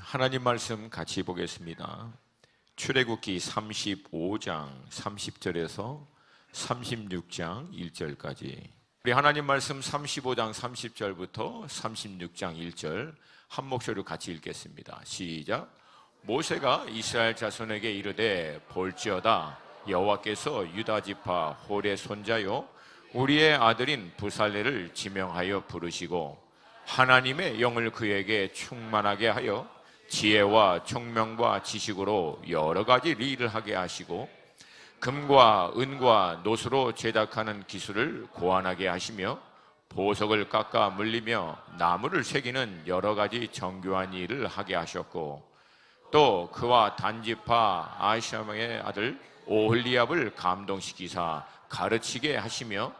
하나님 말씀 같이 보겠습니다. 출애굽기 35장 30절에서 36장 1절까지. 우리 하나님 말씀 35장 30절부터 36장 1절 한 목소리로 같이 읽겠습니다. 시작. 모세가 이스라엘 자손에게 이르되 볼지어다 여호와께서 유다 지파 홀의 손자요 우리의 아들인 부살레를 지명하여 부르시고 하나님의 영을 그에게 충만하게 하여 지혜와 총명과 지식으로 여러 가지 일을 하게 하시고 금과 은과 노수로 제작하는 기술을 고안하게 하시며 보석을 깎아 물리며 나무를 새기는 여러 가지 정교한 일을 하게 하셨고 또 그와 단지파 아히샤의 아들 오홀리압을 감동시키사 가르치게 하시며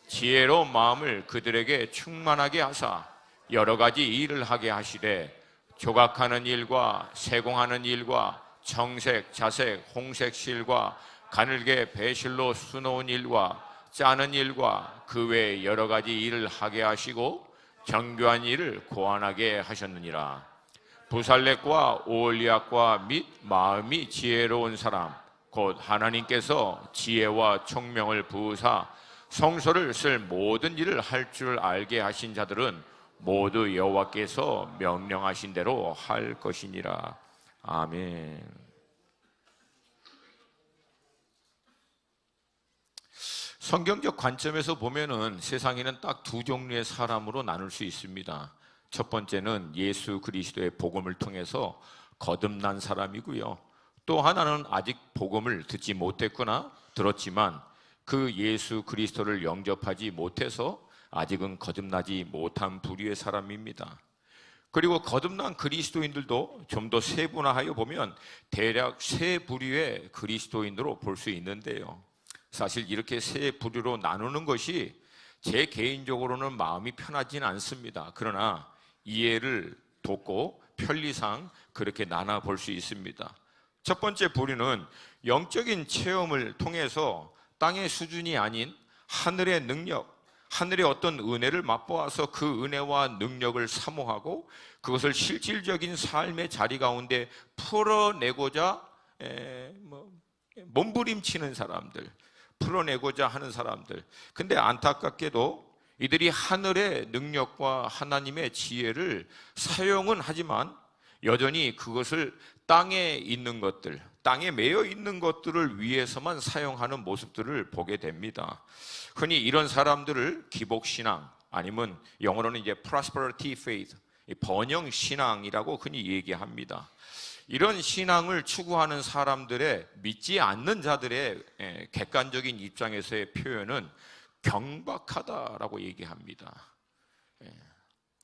지혜로 마음을 그들에게 충만하게 하사 여러 가지 일을 하게 하시되 조각하는 일과 세공하는 일과 정색, 자색, 홍색 실과 가늘게 배실로 수놓은 일과 짜는 일과 그 외 여러 가지 일을 하게 하시고 정교한 일을 고안하게 하셨느니라. 부살렉과 오홀리압과 및 마음이 지혜로운 사람 곧 하나님께서 지혜와 총명을 부으사 성소를 쓸 모든 일을 할 줄 알게 하신 자들은 모두 여호와께서 명령하신 대로 할 것이니라. 아멘. 성경적 관점에서 보면은 세상에는 딱 두 종류의 사람으로 나눌 수 있습니다. 첫 번째는 예수 그리스도의 복음을 통해서 거듭난 사람이고요. 또 하나는 아직 복음을 듣지 못했거나 들었지만 그 예수 그리스도를 영접하지 못해서 아직은 거듭나지 못한 부류의 사람입니다. 그리고 거듭난 그리스도인들도 좀 더 세분화하여 보면 대략 세 부류의 그리스도인으로 볼 수 있는데요. 사실 이렇게 세 부류로 나누는 것이 제 개인적으로는 마음이 편하지는 않습니다. 그러나 이해를 돕고 편리상 그렇게 나눠 볼 수 있습니다. 첫 번째 부류는 영적인 체험을 통해서 땅의 수준이 아닌 하늘의 능력, 하늘의 어떤 은혜를 맛보아서 그 은혜와 능력을 사모하고 그것을 실질적인 삶의 자리 가운데 풀어내고자 몸부림치는 사람들, 풀어내고자 하는 사람들. 근데 안타깝게도 이들이 하늘의 능력과 하나님의 지혜를 사용은 하지만 여전히 그것을 땅에 있는 것들, 땅에 매여 있는 것들을 위해서만 사용하는 모습들을 보게 됩니다. 흔히 이런 사람들을 기복신앙 아니면 영어로는 이제 prosperity faith, 번영신앙이라고 흔히 얘기합니다. 이런 신앙을 추구하는 사람들의 믿지 않는 자들의 객관적인 입장에서의 표현은 경박하다라고 얘기합니다.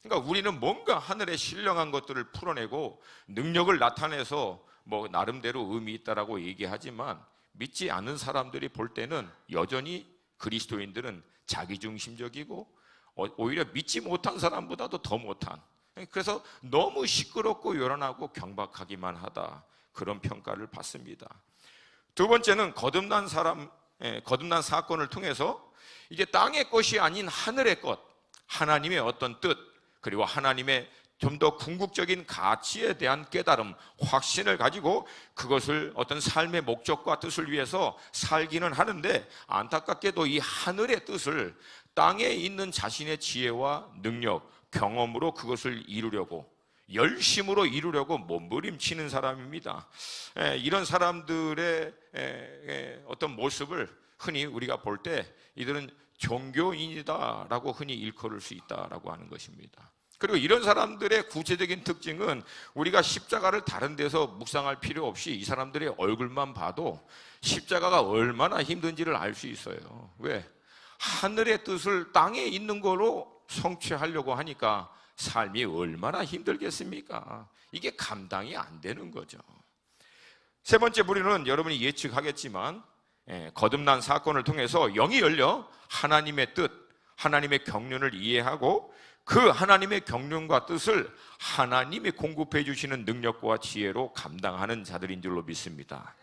그러니까 우리는 뭔가 하늘의 신령한 것들을 풀어내고 능력을 나타내서 뭐 나름대로 의미 있다라고 얘기하지만 믿지 않는 사람들이 볼 때는 여전히 그리스도인들은 자기중심적이고 오히려 믿지 못한 사람보다도 더 못한, 그래서 너무 시끄럽고 요란하고 경박하기만 하다, 그런 평가를 받습니다. 두 번째는 거듭난 사건을 통해서 이제 땅의 것이 아닌 하늘의 것, 하나님의 어떤 뜻, 그리고 하나님의 좀 더 궁극적인 가치에 대한 깨달음, 확신을 가지고 그것을 어떤 삶의 목적과 뜻을 위해서 살기는 하는데 안타깝게도 이 하늘의 뜻을 땅에 있는 자신의 지혜와 능력, 경험으로 그것을 이루려고, 열심으로 이루려고 몸부림치는 사람입니다. 이런 사람들의 어떤 모습을 흔히 우리가 볼 때 이들은 종교인이다라고 흔히 일컬을 수 있다라고 하는 것입니다. 그리고 이런 사람들의 구체적인 특징은 우리가 십자가를 다른 데서 묵상할 필요 없이 이 사람들의 얼굴만 봐도 십자가가 얼마나 힘든지를 알 수 있어요. 왜? 하늘의 뜻을 땅에 있는 거로 성취하려고 하니까 삶이 얼마나 힘들겠습니까? 이게 감당이 안 되는 거죠. 세 번째 부류는 여러분이 예측하겠지만 거듭난 사건을 통해서 영이 열려 하나님의 뜻, 하나님의 경륜을 이해하고 그 하나님의 경륜과 뜻을 하나님이 공급해 주시는 능력과 지혜로 감당하는 자들인 줄로 믿습니다.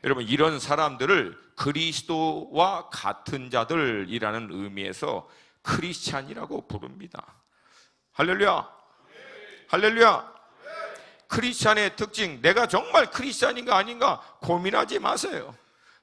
여러분, 이런 사람들을 그리스도와 같은 자들이라는 의미에서 크리스찬이라고 부릅니다. 할렐루야! 할렐루야! 크리스찬의 특징, 내가 정말 크리스찬인가 아닌가 고민하지 마세요.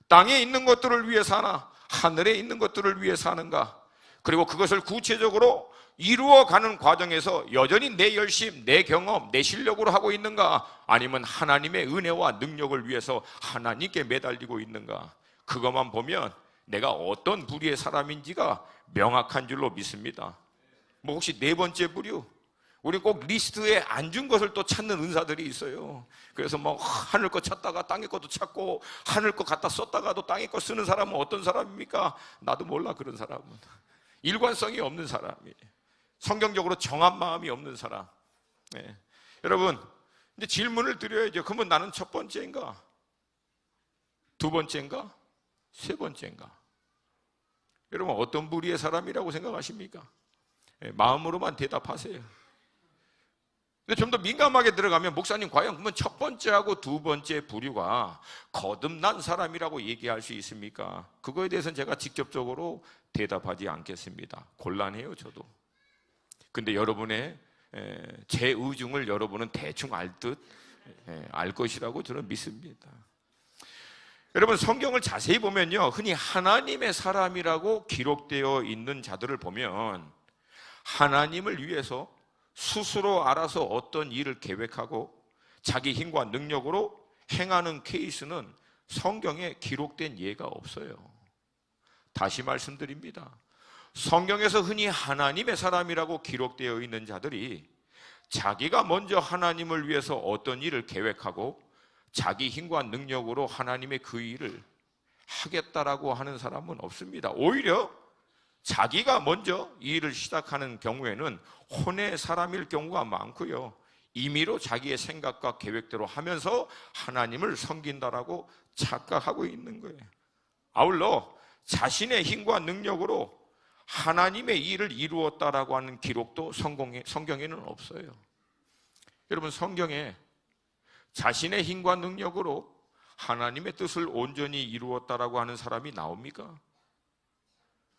땅에 있는 것들을 위해 사나 하늘에 있는 것들을 위해 사는가, 그리고 그것을 구체적으로 이루어가는 과정에서 여전히 내 열심, 내 경험, 내 실력으로 하고 있는가, 아니면 하나님의 은혜와 능력을 위해서 하나님께 매달리고 있는가, 그것만 보면 내가 어떤 부류의 사람인지가 명확한 줄로 믿습니다. 뭐 혹시 네 번째 부류, 우리 꼭 리스트에 안 준 것을 또 찾는 은사들이 있어요. 그래서 뭐 하늘 거 찾다가 땅의 것도 찾고, 하늘 거 갖다 썼다가도 땅의 거 쓰는 사람은 어떤 사람입니까? 나도 몰라. 그런 사람은 일관성이 없는 사람이에요. 성경적으로 정한 마음이 없는 사람. 네. 여러분, 이제 질문을 드려야죠. 그러면 나는 첫 번째인가? 두 번째인가? 세 번째인가? 여러분, 어떤 부류의 사람이라고 생각하십니까? 네, 마음으로만 대답하세요. 근데 좀 더 민감하게 들어가면, 목사님 과연 그러면 첫 번째하고 두 번째 부류가 거듭난 사람이라고 얘기할 수 있습니까? 그거에 대해서는 제가 직접적으로 대답하지 않겠습니다. 곤란해요, 저도. 근데 여러분의 제 의중을 여러분은 대충 알 듯 알 것이라고 저는 믿습니다. 여러분, 성경을 자세히 보면요, 흔히 하나님의 사람이라고 기록되어 있는 자들을 보면 하나님을 위해서 스스로 알아서 어떤 일을 계획하고 자기 힘과 능력으로 행하는 케이스는 성경에 기록된 예가 없어요. 다시 말씀드립니다. 성경에서 흔히 하나님의 사람이라고 기록되어 있는 자들이 자기가 먼저 하나님을 위해서 어떤 일을 계획하고 자기 힘과 능력으로 하나님의 그 일을 하겠다라고 하는 사람은 없습니다. 오히려 자기가 먼저 이 일을 시작하는 경우에는 혼의 사람일 경우가 많고요, 임의로 자기의 생각과 계획대로 하면서 하나님을 섬긴다라고 착각하고 있는 거예요. 아울러 자신의 힘과 능력으로 하나님의 일을 이루었다라고 하는 기록도 성경에는 없어요. 여러분, 성경에 자신의 힘과 능력으로 하나님의 뜻을 온전히 이루었다라고 하는 사람이 나옵니까?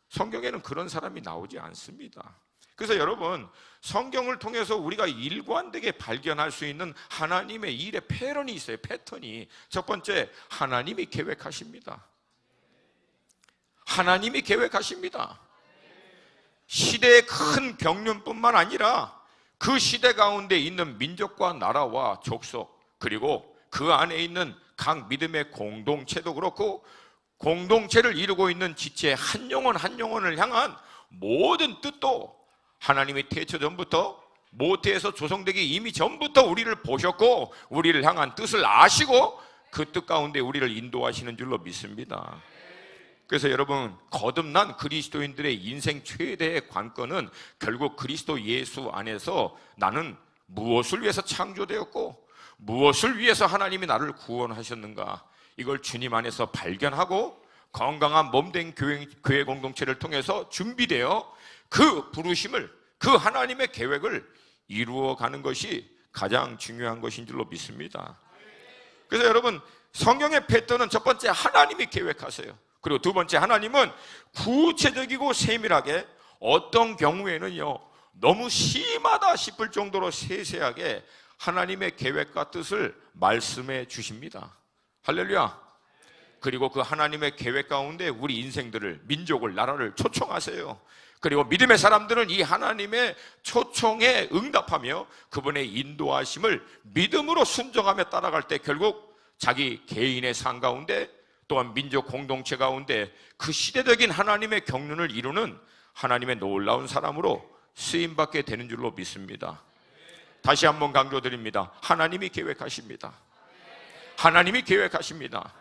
성경에는 그런 사람이 나오지 않습니다. 그래서 여러분, 성경을 통해서 우리가 일관되게 발견할 수 있는 하나님의 일의 패턴이 있어요. 패턴이. 첫 번째, 하나님이 계획하십니다. 하나님이 계획하십니다. 시대의 큰 경륜뿐만 아니라 그 시대 가운데 있는 민족과 나라와 족속, 그리고 그 안에 있는 각 믿음의 공동체도 그렇고, 공동체를 이루고 있는 지체 한 영혼 한 영혼을 향한 모든 뜻도 하나님이 태초 전부터, 모태에서 조성되기 이미 전부터 우리를 보셨고 우리를 향한 뜻을 아시고 그 뜻 가운데 우리를 인도하시는 줄로 믿습니다. 그래서 여러분, 거듭난 그리스도인들의 인생 최대의 관건은 결국 그리스도 예수 안에서 나는 무엇을 위해서 창조되었고 무엇을 위해서 하나님이 나를 구원하셨는가, 이걸 주님 안에서 발견하고 건강한 몸된 교회 공동체를 통해서 준비되어 그 부르심을, 그 하나님의 계획을 이루어가는 것이 가장 중요한 것인 줄로 믿습니다. 그래서 여러분, 성경의 패턴은 첫 번째, 하나님이 계획하세요. 그리고 두 번째, 하나님은 구체적이고 세밀하게, 어떤 경우에는요 너무 심하다 싶을 정도로 세세하게 하나님의 계획과 뜻을 말씀해 주십니다. 할렐루야. 그리고 그 하나님의 계획 가운데 우리 인생들을, 민족을, 나라를 초청하세요. 그리고 믿음의 사람들은 이 하나님의 초청에 응답하며 그분의 인도하심을 믿음으로 순종하며 따라갈 때 결국 자기 개인의 삶 가운데, 또한 민족 공동체 가운데 그 시대적인 하나님의 경륜을 이루는 하나님의 놀라운 사람으로 쓰임받게 되는 줄로 믿습니다. 다시 한번 강조드립니다. 하나님이 계획하십니다. 하나님이 계획하십니다.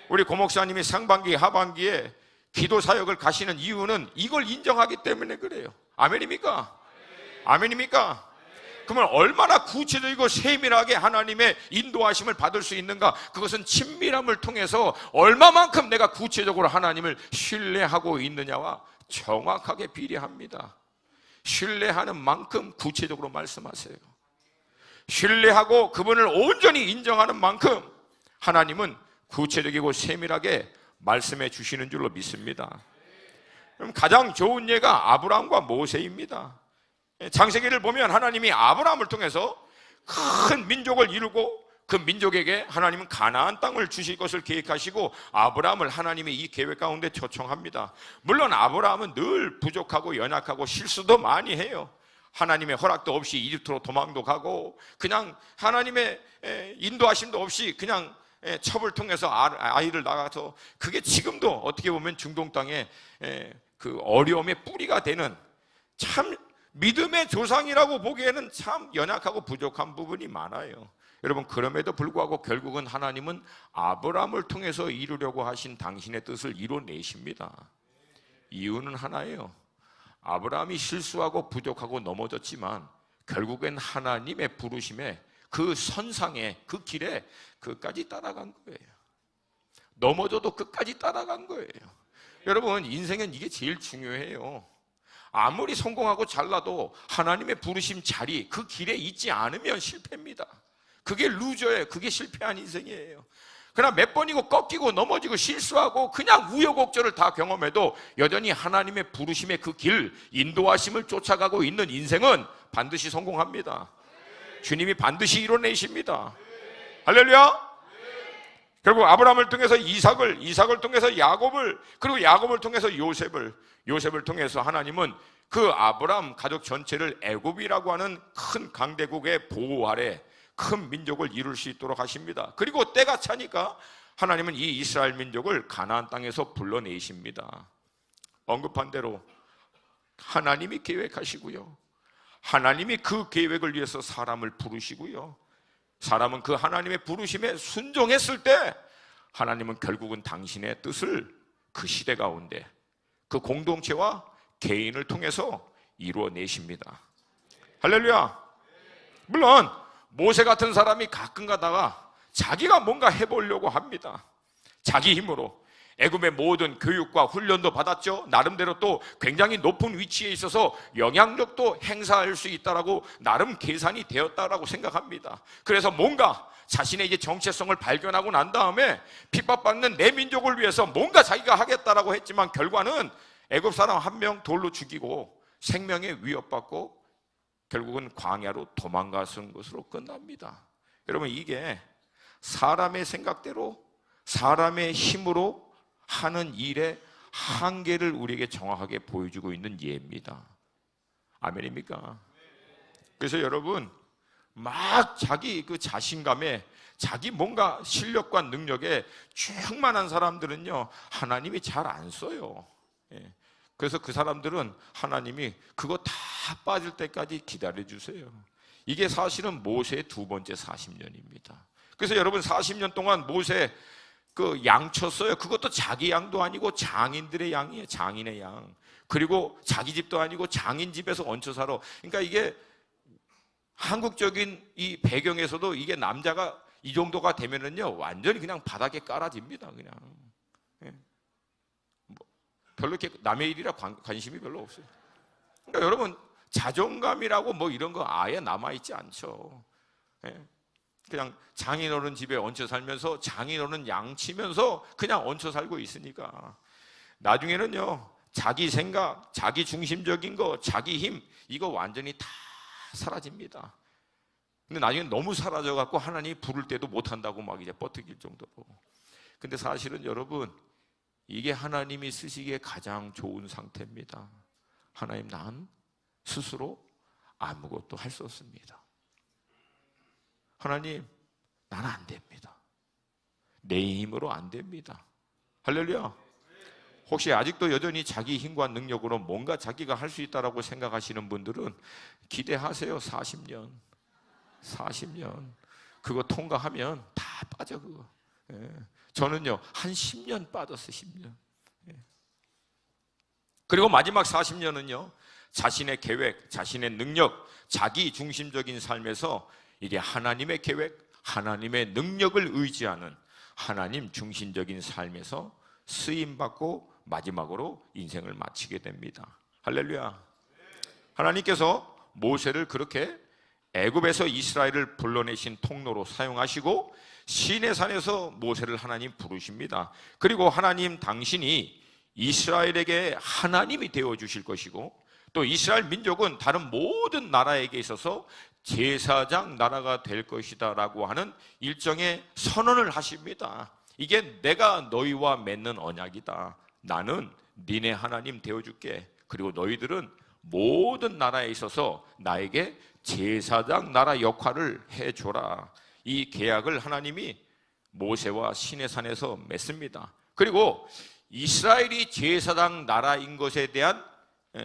우리 고목사님이 상반기 하반기에 기도 사역을 가시는 이유는 이걸 인정하기 때문에 그래요. 아멘입니까? 아멘입니까? 그러면 얼마나 구체적이고 세밀하게 하나님의 인도하심을 받을 수 있는가? 그것은 친밀함을 통해서 얼마만큼 내가 구체적으로 하나님을 신뢰하고 있느냐와 정확하게 비례합니다. 신뢰하는 만큼 구체적으로 말씀하세요. 신뢰하고 그분을 온전히 인정하는 만큼 하나님은 구체적이고 세밀하게 말씀해 주시는 줄로 믿습니다. 그럼 가장 좋은 예가 아브라함과 모세입니다. 창세기를 보면 하나님이 아브라함을 통해서 큰 민족을 이루고 그 민족에게 하나님은 가나안 땅을 주실 것을 계획하시고 아브라함을 하나님의 이 계획 가운데 초청합니다. 물론 아브라함은 늘 부족하고 연약하고 실수도 많이 해요. 하나님의 허락도 없이 이집트로 도망도 가고 그냥 하나님의 인도하심도 없이 그냥 첩을 통해서 아이를 낳아서 그게 지금도 어떻게 보면 중동 땅에 그 어려움의 뿌리가 되는 참 믿음의 조상이라고 보기에는 참 연약하고 부족한 부분이 많아요. 여러분, 그럼에도 불구하고 결국은 하나님은 아브라함을 통해서 이루려고 하신 당신의 뜻을 이뤄내십니다. 이유는 하나예요. 아브라함이 실수하고 부족하고 넘어졌지만 결국엔 하나님의 부르심에 그 선상에 그 길에 끝까지 따라간 거예요. 넘어져도 끝까지 따라간 거예요. 여러분, 인생은 이게 제일 중요해요. 아무리 성공하고 잘나도 하나님의 부르심 자리 그 길에 있지 않으면 실패입니다. 그게 루저예요. 그게 실패한 인생이에요. 그러나 몇 번이고 꺾이고 넘어지고 실수하고 그냥 우여곡절을 다 경험해도 여전히 하나님의 부르심의 그 길, 인도하심을 쫓아가고 있는 인생은 반드시 성공합니다. 주님이 반드시 이뤄내십니다. 할렐루야. 결국 아브라함을 통해서 이삭을 통해서 야곱을, 그리고 야곱을 통해서 요셉을 통해서 하나님은 그 아브라함 가족 전체를 애굽이라고 하는 큰 강대국의 보호 아래 큰 민족을 이룰 수 있도록 하십니다. 그리고 때가 차니까 하나님은 이 이스라엘 민족을 가나안 땅에서 불러내십니다. 언급한 대로 하나님이 계획하시고요, 하나님이 그 계획을 위해서 사람을 부르시고요, 사람은 그 하나님의 부르심에 순종했을 때 하나님은 결국은 당신의 뜻을 그 시대 가운데 그 공동체와 개인을 통해서 이루어내십니다. 할렐루야. 물론 모세 같은 사람이 가끔 가다가 자기가 뭔가 해보려고 합니다. 자기 힘으로 애굽의 모든 교육과 훈련도 받았죠. 나름대로 또 굉장히 높은 위치에 있어서 영향력도 행사할 수 있다라고 나름 계산이 되었다라고 생각합니다. 그래서 뭔가 자신의 이제 정체성을 발견하고 난 다음에 핍박받는 내 민족을 위해서 뭔가 자기가 하겠다라고 했지만 결과는 애굽 사람 한 명 돌로 죽이고 생명에 위협받고 결국은 광야로 도망가는 것으로 끝납니다. 여러분, 이게 사람의 생각대로 사람의 힘으로 하는 일의 한계를 우리에게 정확하게 보여주고 있는 예입니다. 아멘입니까? 그래서 여러분, 막 자기 그 자신감에 자기 뭔가 실력과 능력에 충만한 사람들은요 하나님이 잘 안 써요. 그래서 그 사람들은 하나님이 그거 다 빠질 때까지 기다려주세요. 이게 사실은 모세의 두 번째 40년입니다. 그래서 여러분, 40년 동안 모세 그 양 쳤어요. 그것도 자기 양도 아니고 장인들의 양이에요. 장인의 양. 그리고 자기 집도 아니고 장인 집에서 얹혀 살아. 그러니까 이게 한국적인 이 배경에서도 이게 남자가 이 정도가 되면은요 완전히 그냥 바닥에 깔아집니다. 그냥 별로 이렇게 남의 일이라 관심이 별로 없어요. 그러니까 여러분, 자존감이라고 뭐 이런 거 아예 남아있지 않죠. 그냥 장인어른 집에 얹혀 살면서 장인어른 양치면서 그냥 얹혀 살고 있으니까 나중에는요 자기 생각, 자기 중심적인 거, 자기 힘 이거 완전히 다 사라집니다. 근데 나중에 너무 사라져갖고 하나님이 부를 때도 못한다고 막 이제 뻗어길 정도로. 근데 사실은 여러분, 이게 하나님이 쓰시기에 가장 좋은 상태입니다. 하나님, 난 스스로 아무것도 할 수 없습니다. 하나님, 나는 안 됩니다. 내 힘으로 안 됩니다. 할렐루야. 혹시 아직도 여전히 자기 힘과 능력으로 뭔가 자기가 할 수 있다라고 생각하시는 분들은 기대하세요. 40년 그거 통과하면 다 빠져. 그거. 저는요 한 10년 빠졌어요. 10년. 그리고 마지막 40년은요 자신의 계획, 자신의 능력, 자기 중심적인 삶에서 이게 하나님의 계획, 하나님의 능력을 의지하는 하나님 중심적인 삶에서 쓰임받고 마지막으로 인생을 마치게 됩니다. 할렐루야. 하나님께서 모세를 그렇게 애굽에서 이스라엘을 불러내신 통로로 사용하시고 시내산에서 모세를 하나님 부르십니다. 그리고 하나님 당신이 이스라엘에게 하나님이 되어주실 것이고 또 이스라엘 민족은 다른 모든 나라에게 있어서 제사장 나라가 될 것이다 라고 하는 일종의 선언을 하십니다. 이게 내가 너희와 맺는 언약이다. 나는 니네 하나님 되어줄게. 그리고 너희들은 모든 나라에 있어서 나에게 제사장 나라 역할을 해줘라. 이 계약을 하나님이 모세와 시내산에서 맺습니다. 그리고 이스라엘이 제사장 나라인 것에 대한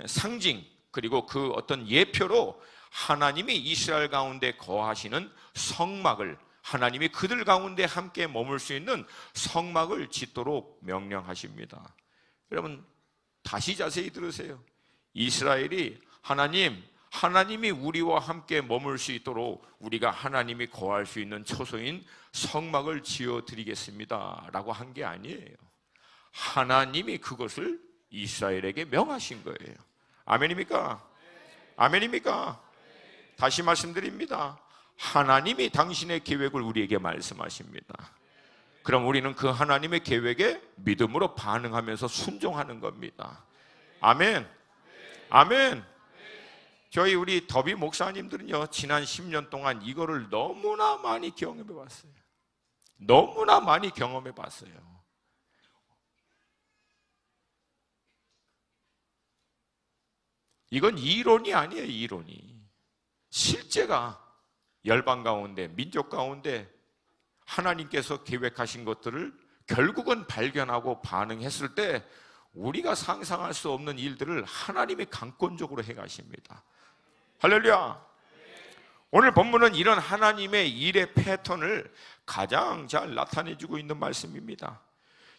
상징, 그리고 그 어떤 예표로 하나님이 이스라엘 가운데 거하시는 성막을, 하나님이 그들 가운데 함께 머물 수 있는 성막을 짓도록 명령하십니다. 여러분, 다시 자세히 들으세요. 이스라엘이 하나님이 우리와 함께 머물 수 있도록 우리가 하나님이 거할 수 있는 처소인 성막을 지어드리겠습니다 라고 한 게 아니에요. 하나님이 그것을 이스라엘에게 명하신 거예요. 아멘입니까? 아멘입니까? 다시 말씀드립니다. 하나님이 당신의 계획을 우리에게 말씀하십니다. 그럼 우리는 그 하나님의 계획에 믿음으로 반응하면서 순종하는 겁니다. 아멘. 아멘. 저희 우리 더비 목사님들은요, 지난 10년 동안 이거를 너무나 많이 경험해 봤어요. 너무나 많이 경험해 봤어요. 이건 이론이 아니에요. 이론이. 실제가 열방 가운데, 민족 가운데 하나님께서 계획하신 것들을 결국은 발견하고 반응했을 때 우리가 상상할 수 없는 일들을 하나님이 강권적으로 해가십니다. 할렐루야. 오늘 본문은 이런 하나님의 일의 패턴을 가장 잘 나타내주고 있는 말씀입니다.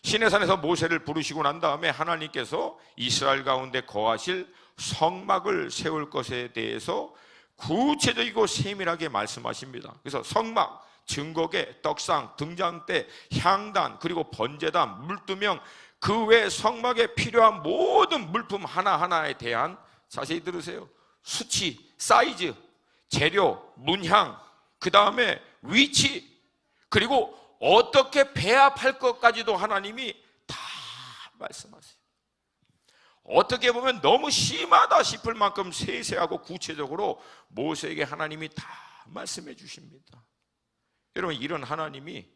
시내산에서 모세를 부르시고 난 다음에 하나님께서 이스라엘 가운데 거하실 성막을 세울 것에 대해서 구체적이고 세밀하게 말씀하십니다. 그래서 성막, 증거계, 떡상, 등잔대, 향단, 그리고 번제단, 물두명, 그 외 성막에 필요한 모든 물품 하나하나에 대한, 자세히 들으세요, 수치, 사이즈, 재료, 문향, 그 다음에 위치, 그리고 어떻게 배합할 것까지도 하나님이 다 말씀하세요. 어떻게 보면 너무 심하다 싶을 만큼 세세하고 구체적으로 모세에게 하나님이 다 말씀해 주십니다. 여러분, 이런 하나님이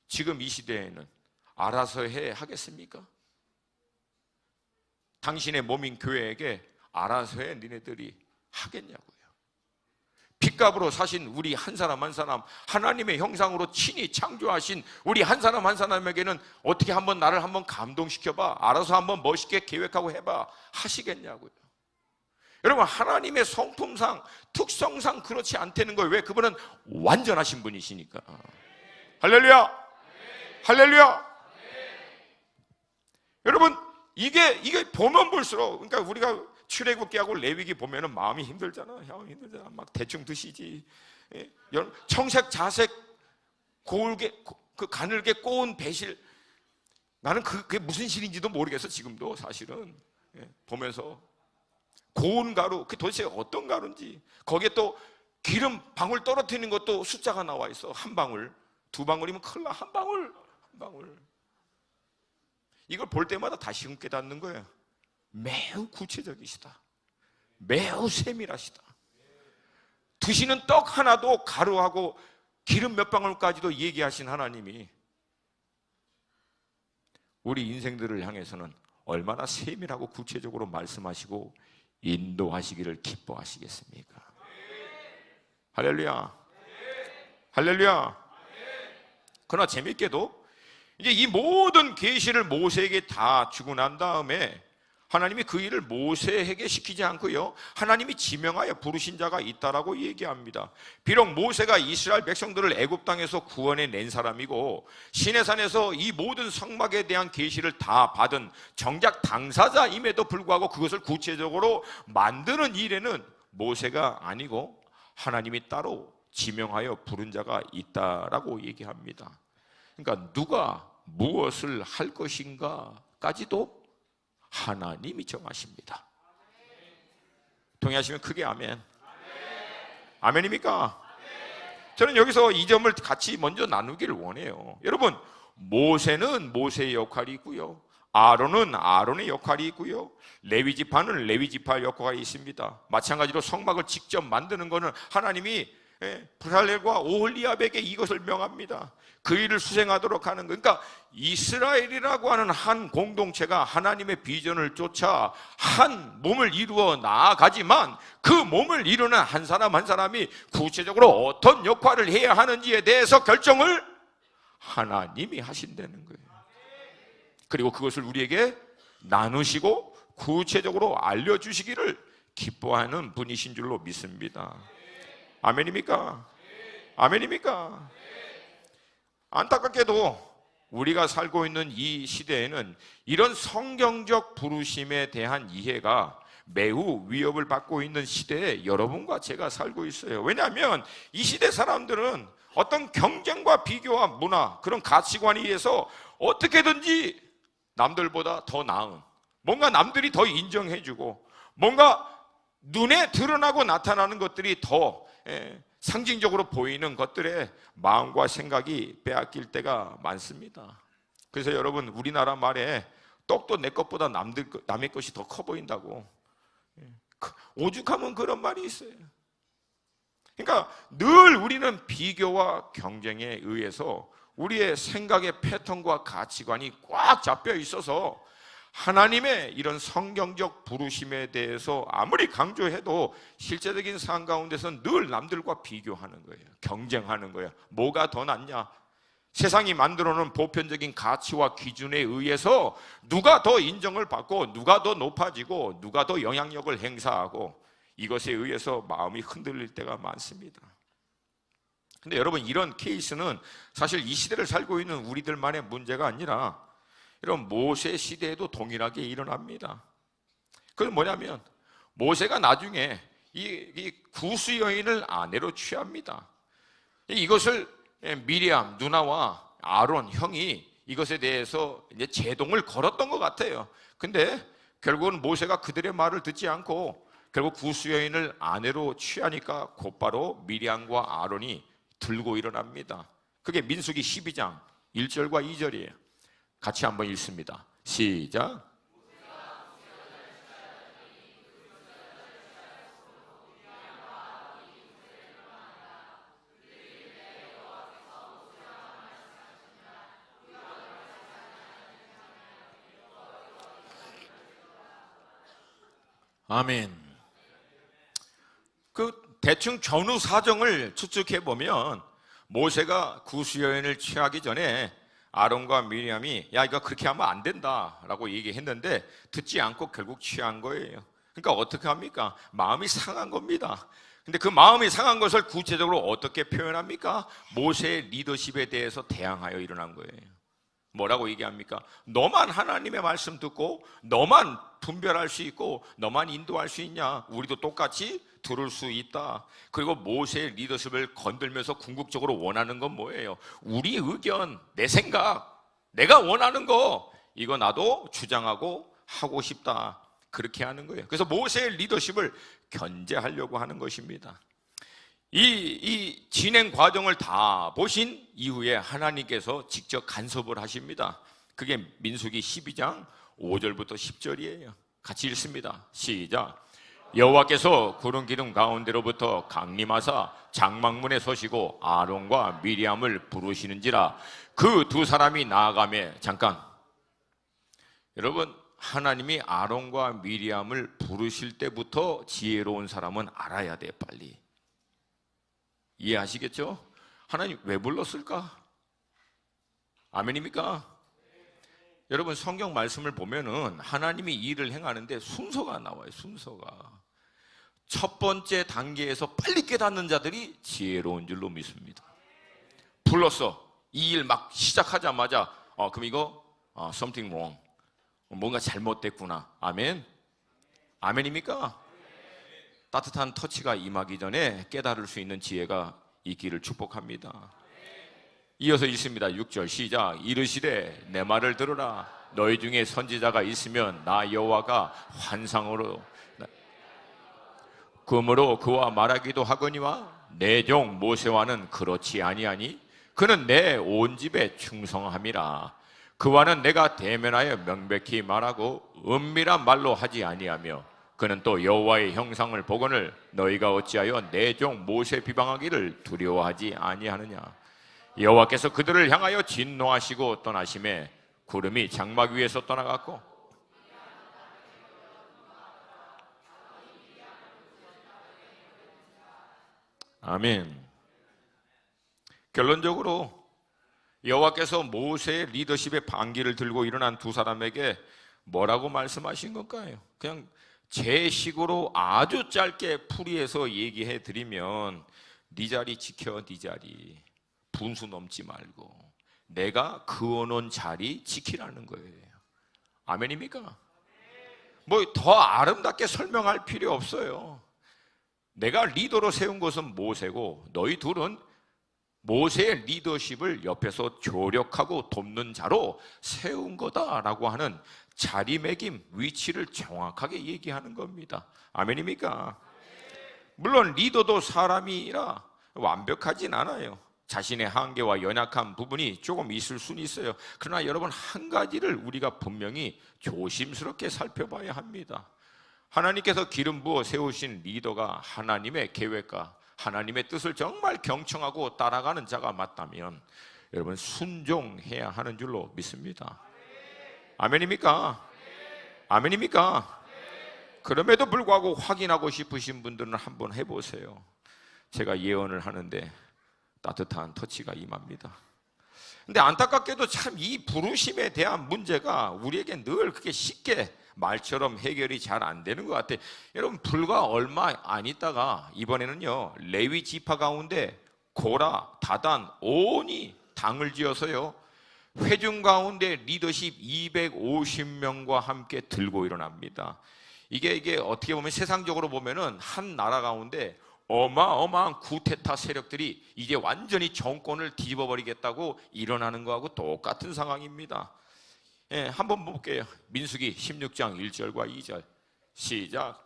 지금 이 시대에는 알아서 해 하겠습니까? 당신의 몸인 교회에게 알아서 해 니네들이 하겠냐고요. 핏값으로 사신 우리 한 사람 한 사람, 하나님의 형상으로 친히 창조하신 우리 한 사람 한 사람에게는 어떻게 한번 나를 한번 감동시켜봐, 알아서 한번 멋있게 계획하고 해봐 하시겠냐고요. 여러분, 하나님의 성품상, 특성상 그렇지 않다는 거예요. 왜? 그분은 완전하신 분이시니까. 할렐루야. 할렐루야. 여러분, 이게 보면 볼수록, 그러니까 우리가 출애굽기하고 레위기 보면은 마음이 힘들잖아. 형 힘들잖아. 막 대충 드시지. 청색, 자색, 고울게, 그 가늘게 꼬은 배실. 나는 그게 무슨 실인지도 모르겠어. 지금도 사실은 보면서 고운 가루, 그 도대체 어떤 가루인지. 거기에 또 기름 방울 떨어뜨리는 것도 숫자가 나와 있어. 한 방울, 두 방울이면 큰일 나. 한 방울, 한 방울. 이걸 볼 때마다 다시금 깨닫는 거예요. 매우 구체적이시다. 매우 세밀하시다. 드시는 떡 하나도 가루하고 기름 몇 방울까지도 얘기하신 하나님이 우리 인생들을 향해서는 얼마나 세밀하고 구체적으로 말씀하시고 인도하시기를 기뻐하시겠습니까? 할렐루야. 할렐루야. 그러나 재밌게도 이제 이 모든 계시를 모세에게 다 주고 난 다음에 하나님이 그 일을 모세에게 시키지 않고요, 하나님이 지명하여 부르신 자가 있다라고 얘기합니다. 비록 모세가 이스라엘 백성들을 애굽 땅에서 구원해 낸 사람이고 시내산에서 이 모든 성막에 대한 계시를 다 받은 정작 당사자임에도 불구하고 그것을 구체적으로 만드는 일에는 모세가 아니고 하나님이 따로 지명하여 부른 자가 있다라고 얘기합니다. 그러니까 누가 무엇을 할 것인가까지도 하나님이 정하십니다. 동의하시면 크게 아멘. 아멘입니까? 저는 여기서 이 점을 같이 먼저 나누기를 원해요. 여러분, 모세는 모세의 역할이 있고요, 아론은 아론의 역할이 있고요, 레위 지파는 레위 지파의 역할이 있습니다. 마찬가지로 성막을 직접 만드는 것은 하나님이 브살렐과 오홀리압에게 이것을 명합니다. 그 일을 수행하도록 하는 거. 그러니까 이스라엘이라고 하는 한 공동체가 하나님의 비전을 쫓아 한 몸을 이루어 나아가지만, 그 몸을 이루는 한 사람 한 사람이 구체적으로 어떤 역할을 해야 하는지에 대해서 결정을 하나님이 하신다는 거예요. 그리고 그것을 우리에게 나누시고 구체적으로 알려주시기를 기뻐하는 분이신 줄로 믿습니다. 아멘입니까? 아멘입니까? 안타깝게도 우리가 살고 있는 이 시대에는 이런 성경적 부르심에 대한 이해가 매우 위협을 받고 있는 시대에 여러분과 제가 살고 있어요. 왜냐하면 이 시대 사람들은 어떤 경쟁과 비교와 문화, 그런 가치관에 의해서 어떻게든지 남들보다 더 나은, 뭔가 남들이 더 인정해주고, 뭔가 눈에 드러나고 나타나는 것들이 더 상징적으로 보이는 것들에 마음과 생각이 빼앗길 때가 많습니다. 그래서 여러분, 우리나라 말에 떡도 내 것보다 남의 것이 더 커 보인다고, 오죽하면 그런 말이 있어요. 그러니까 늘 우리는 비교와 경쟁에 의해서 우리의 생각의 패턴과 가치관이 꽉 잡혀 있어서 하나님의 이런 성경적 부르심에 대해서 아무리 강조해도 실제적인 삶 가운데서는 늘 남들과 비교하는 거예요. 경쟁하는 거예요. 뭐가 더 낫냐? 세상이 만들어놓은 보편적인 가치와 기준에 의해서 누가 더 인정을 받고, 누가 더 높아지고, 누가 더 영향력을 행사하고, 이것에 의해서 마음이 흔들릴 때가 많습니다. 근데 여러분, 이런 케이스는 사실 이 시대를 살고 있는 우리들만의 문제가 아니라 이런 모세 시대에도 동일하게 일어납니다. 그건 뭐냐면, 모세가 나중에 이 구스 여인을 아내로 취합니다. 이것을 미리암 누나와 아론 형이 이것에 대해서 이제 제동을 걸었던 것 같아요. 근데 결국은 모세가 그들의 말을 듣지 않고 결국 구스 여인을 아내로 취하니까 곧바로 미리암과 아론이 들고 일어납니다. 그게 민수기 12장 1절과 2절이에요. 같이 한번 읽습니다. 시작. 아멘. 그 대충 전후 사정을 추측해 보면 모세가 구스 여인을 취하기 전에 아론과 미리암이 야, 이거 그렇게 하면 안 된다라고 얘기했는데 듣지 않고 결국 취한 거예요. 그러니까 어떻게 합니까? 마음이 상한 겁니다. 근데 그 마음이 상한 것을 구체적으로 어떻게 표현합니까? 모세의 리더십에 대해서 대항하여 일어난 거예요. 뭐라고 얘기합니까? 너만 하나님의 말씀 듣고 너만 분별할 수 있고 너만 인도할 수 있냐? 우리도 똑같이 들을 수 있다. 그리고 모세의 리더십을 건들면서 궁극적으로 원하는 건 뭐예요? 우리 의견, 내 생각, 내가 원하는 거, 이거 나도 주장하고 하고 싶다. 그렇게 하는 거예요. 그래서 모세의 리더십을 견제하려고 하는 것입니다. 이 진행 과정을 다 보신 이후에 하나님께서 직접 간섭을 하십니다. 그게 민수기 12장 5절부터 10절이에요. 같이 읽습니다. 시작. 여호와께서 구름 기둥 가운데로부터 강림하사 장막문에 서시고 아론과 미리암을 부르시는지라. 그 두 사람이 나아가매. 잠깐, 여러분, 하나님이 아론과 미리암을 부르실 때부터 지혜로운 사람은 알아야 돼. 빨리 이해하시겠죠? 하나님 왜 불렀을까? 아멘입니까? 여러분, 성경 말씀을 보면은 하나님이 이 일을 행하는데 순서가 나와요. 순서가 첫 번째 단계에서 빨리 깨닫는 자들이 지혜로운 줄로 믿습니다. 불렀어. 이 일 막 시작하자마자 그럼 이거 something wrong, 뭔가 잘못됐구나. 아멘. 아멘입니까? 따뜻한 터치가 임하기 전에 깨달을 수 있는 지혜가 있기를 축복합니다. 이어서 있습니다. 6절 시작. 이르시되 내 말을 들으라. 너희 중에 선지자가 있으면 나 여호와가 환상으로 금으로 그와 말하기도 하거니와 내 종 모세와는 그렇지 아니하니 그는 내 온 집에 충성함이라. 그와는 내가 대면하여 명백히 말하고 은밀한 말로 하지 아니하며 그는 또 여호와의 형상을 보거늘 너희가 어찌하여 내 종 모세 비방하기를 두려워하지 아니하느냐. 여호와께서 그들을 향하여 진노하시고 떠나심에 구름이 장막 위에서 떠나갔고 아멘. 결론적으로 여호와께서 모세의 리더십의 반기를 들고 일어난 두 사람에게 뭐라고 말씀하신 걸까요? 그냥 제 식으로 아주 짧게 풀이해서 얘기해 드리면 네 자리 지켜, 네 자리 분수 넘지 말고 내가 그어놓은 자리 지키라는 거예요. 아멘입니까? 뭐 더 아름답게 설명할 필요 없어요. 내가 리더로 세운 것은 모세고 너희 둘은 모세의 리더십을 옆에서 조력하고 돕는 자로 세운 거다라고 하는 자리매김, 위치를 정확하게 얘기하는 겁니다. 아멘입니까? 물론 리더도 사람이라 완벽하진 않아요. 자신의 한계와 연약한 부분이 조금 있을 수는 있어요. 그러나 여러분, 한 가지를 우리가 분명히 조심스럽게 살펴봐야 합니다. 하나님께서 기름 부어 세우신 리더가 하나님의 계획과 하나님의 뜻을 정말 경청하고 따라가는 자가 맞다면 여러분 순종해야 하는 줄로 믿습니다. 아멘입니까? 아멘입니까? 그럼에도 불구하고 확인하고 싶으신 분들은 한번 해보세요. 제가 예언을 하는데 따뜻한 터치가 임합니다. 근데 안타깝게도 참 이 부르심에 대한 문제가 우리에게 늘 그렇게 쉽게 말처럼 해결이 잘 안 되는 것 같아요. 여러분, 불과 얼마 안 있다가 이번에는요 레위 지파 가운데 고라, 다단, 온이 당을 지어서요 회중 가운데 리더십 250명과 함께 들고 일어납니다. 이게 어떻게 보면 세상적으로 보면은 한 나라 가운데 어마어마한 쿠데타 세력들이 이제 완전히 정권을 뒤집어버리겠다고 일어나는 거하고 똑같은 상황입니다. 예, 한번 볼게요. 민수기 16장 1절과 2절 시작.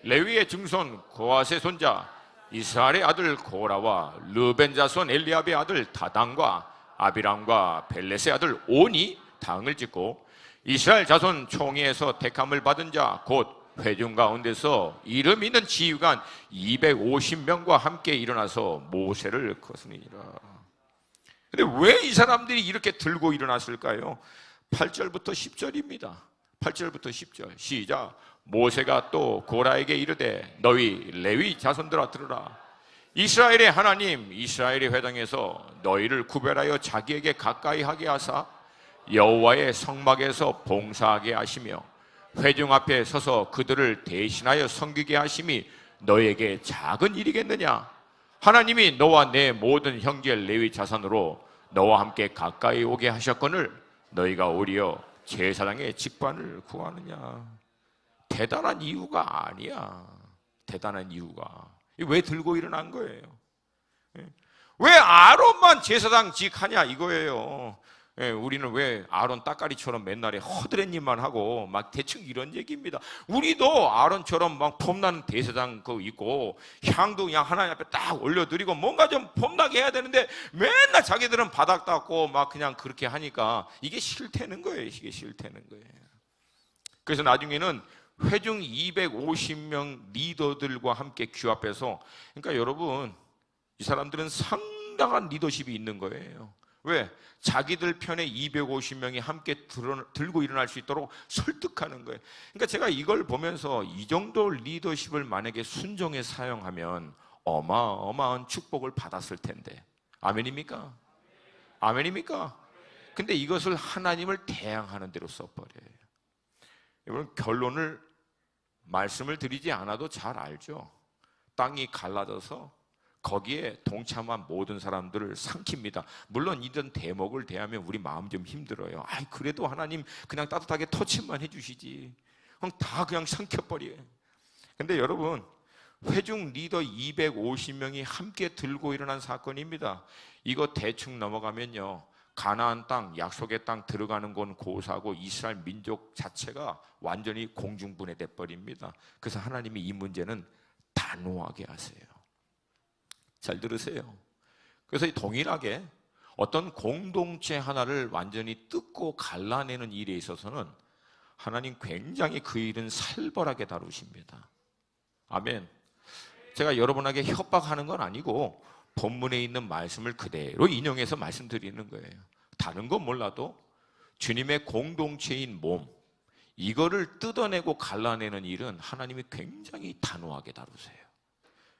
레위의 증손 고핫의 손자 이스라엘의 아들 고라와 르벤 자손 엘리압의 아들 다단과 아비람과 벨렛의 아들 온이 당을 짓고 이스라엘 자손 총회에서 택함을 받은 자 곧 회중 가운데서 이름 있는 지휘관 250명과 함께 일어나서 모세를 거스니라. 근데 왜 이 사람들이 이렇게 들고 일어났을까요? 8절부터 10절입니다. 8절부터 10절 시작. 모세가 또 고라에게 이르되 너희 레위 자손들아 들으라. 이스라엘의 하나님 이스라엘의 회당에서 너희를 구별하여 자기에게 가까이 하게 하사 여호와의 성막에서 봉사하게 하시며 회중 앞에 서서 그들을 대신하여 섬기게 하심이 너희에게 작은 일이겠느냐. 하나님이 너와 내 모든 형제 레위 자손으로 너와 함께 가까이 오게 하셨거늘 너희가 오히려 제사장의 직분을 구하느냐. 대단한 이유가 아니야. 대단한 이유가 왜 들고 일어난 거예요? 왜 아론만 제사장직 하냐 이거예요. 우리는 왜 아론 따까리처럼 맨날에 허드렛일만 하고 막 대충 이런 얘기입니다. 우리도 아론처럼 막 폼나는 대제사장 그 있고 향도 그냥 하나님 앞에 딱 올려드리고 뭔가 좀 폼나게 해야 되는데 맨날 자기들은 바닥 닦고 막 그냥 그렇게 하니까 이게 싫다는 거예요. 이게 싫다는 거예요. 그래서 나중에는 회중 250명 리더들과 함께 규합해서, 그러니까 여러분 이 사람들은 상당한 리더십이 있는 거예요. 왜? 자기들 편에 250명이 함께 들고 일어날 수 있도록 설득하는 거예요. 그러니까 제가 이걸 보면서 이 정도 리더십을 만약에 순종해 사용하면 어마어마한 축복을 받았을 텐데. 아멘입니까? 아멘입니까? 근데 이것을 하나님을 대항하는 대로 써버려요. 여러분, 결론을 말씀을 드리지 않아도 잘 알죠. 땅이 갈라져서 거기에 동참한 모든 사람들을 삼킵니다. 물론 이런 대목을 대하면 우리 마음 좀 힘들어요. 아이, 그래도 하나님 그냥 따뜻하게 터치만 해주시지. 그럼 다 그냥 삼켜버려요. 근데 여러분, 회중 리더 250명이 함께 들고 일어난 사건입니다. 이거 대충 넘어가면요, 가나안 땅, 약속의 땅 들어가는 건 고사고 이스라엘 민족 자체가 완전히 공중분해돼 버립니다. 그래서 하나님이 이 문제는 단호하게 하세요. 잘 들으세요. 그래서 동일하게 어떤 공동체 하나를 완전히 뜯고 갈라내는 일에 있어서는 하나님 굉장히 그 일은 살벌하게 다루십니다. 아멘. 제가 여러분에게 협박하는 건 아니고 본문에 있는 말씀을 그대로 인용해서 말씀드리는 거예요. 다른 건 몰라도 주님의 공동체인 몸, 이거를 뜯어내고 갈라내는 일은 하나님이 굉장히 단호하게 다루세요.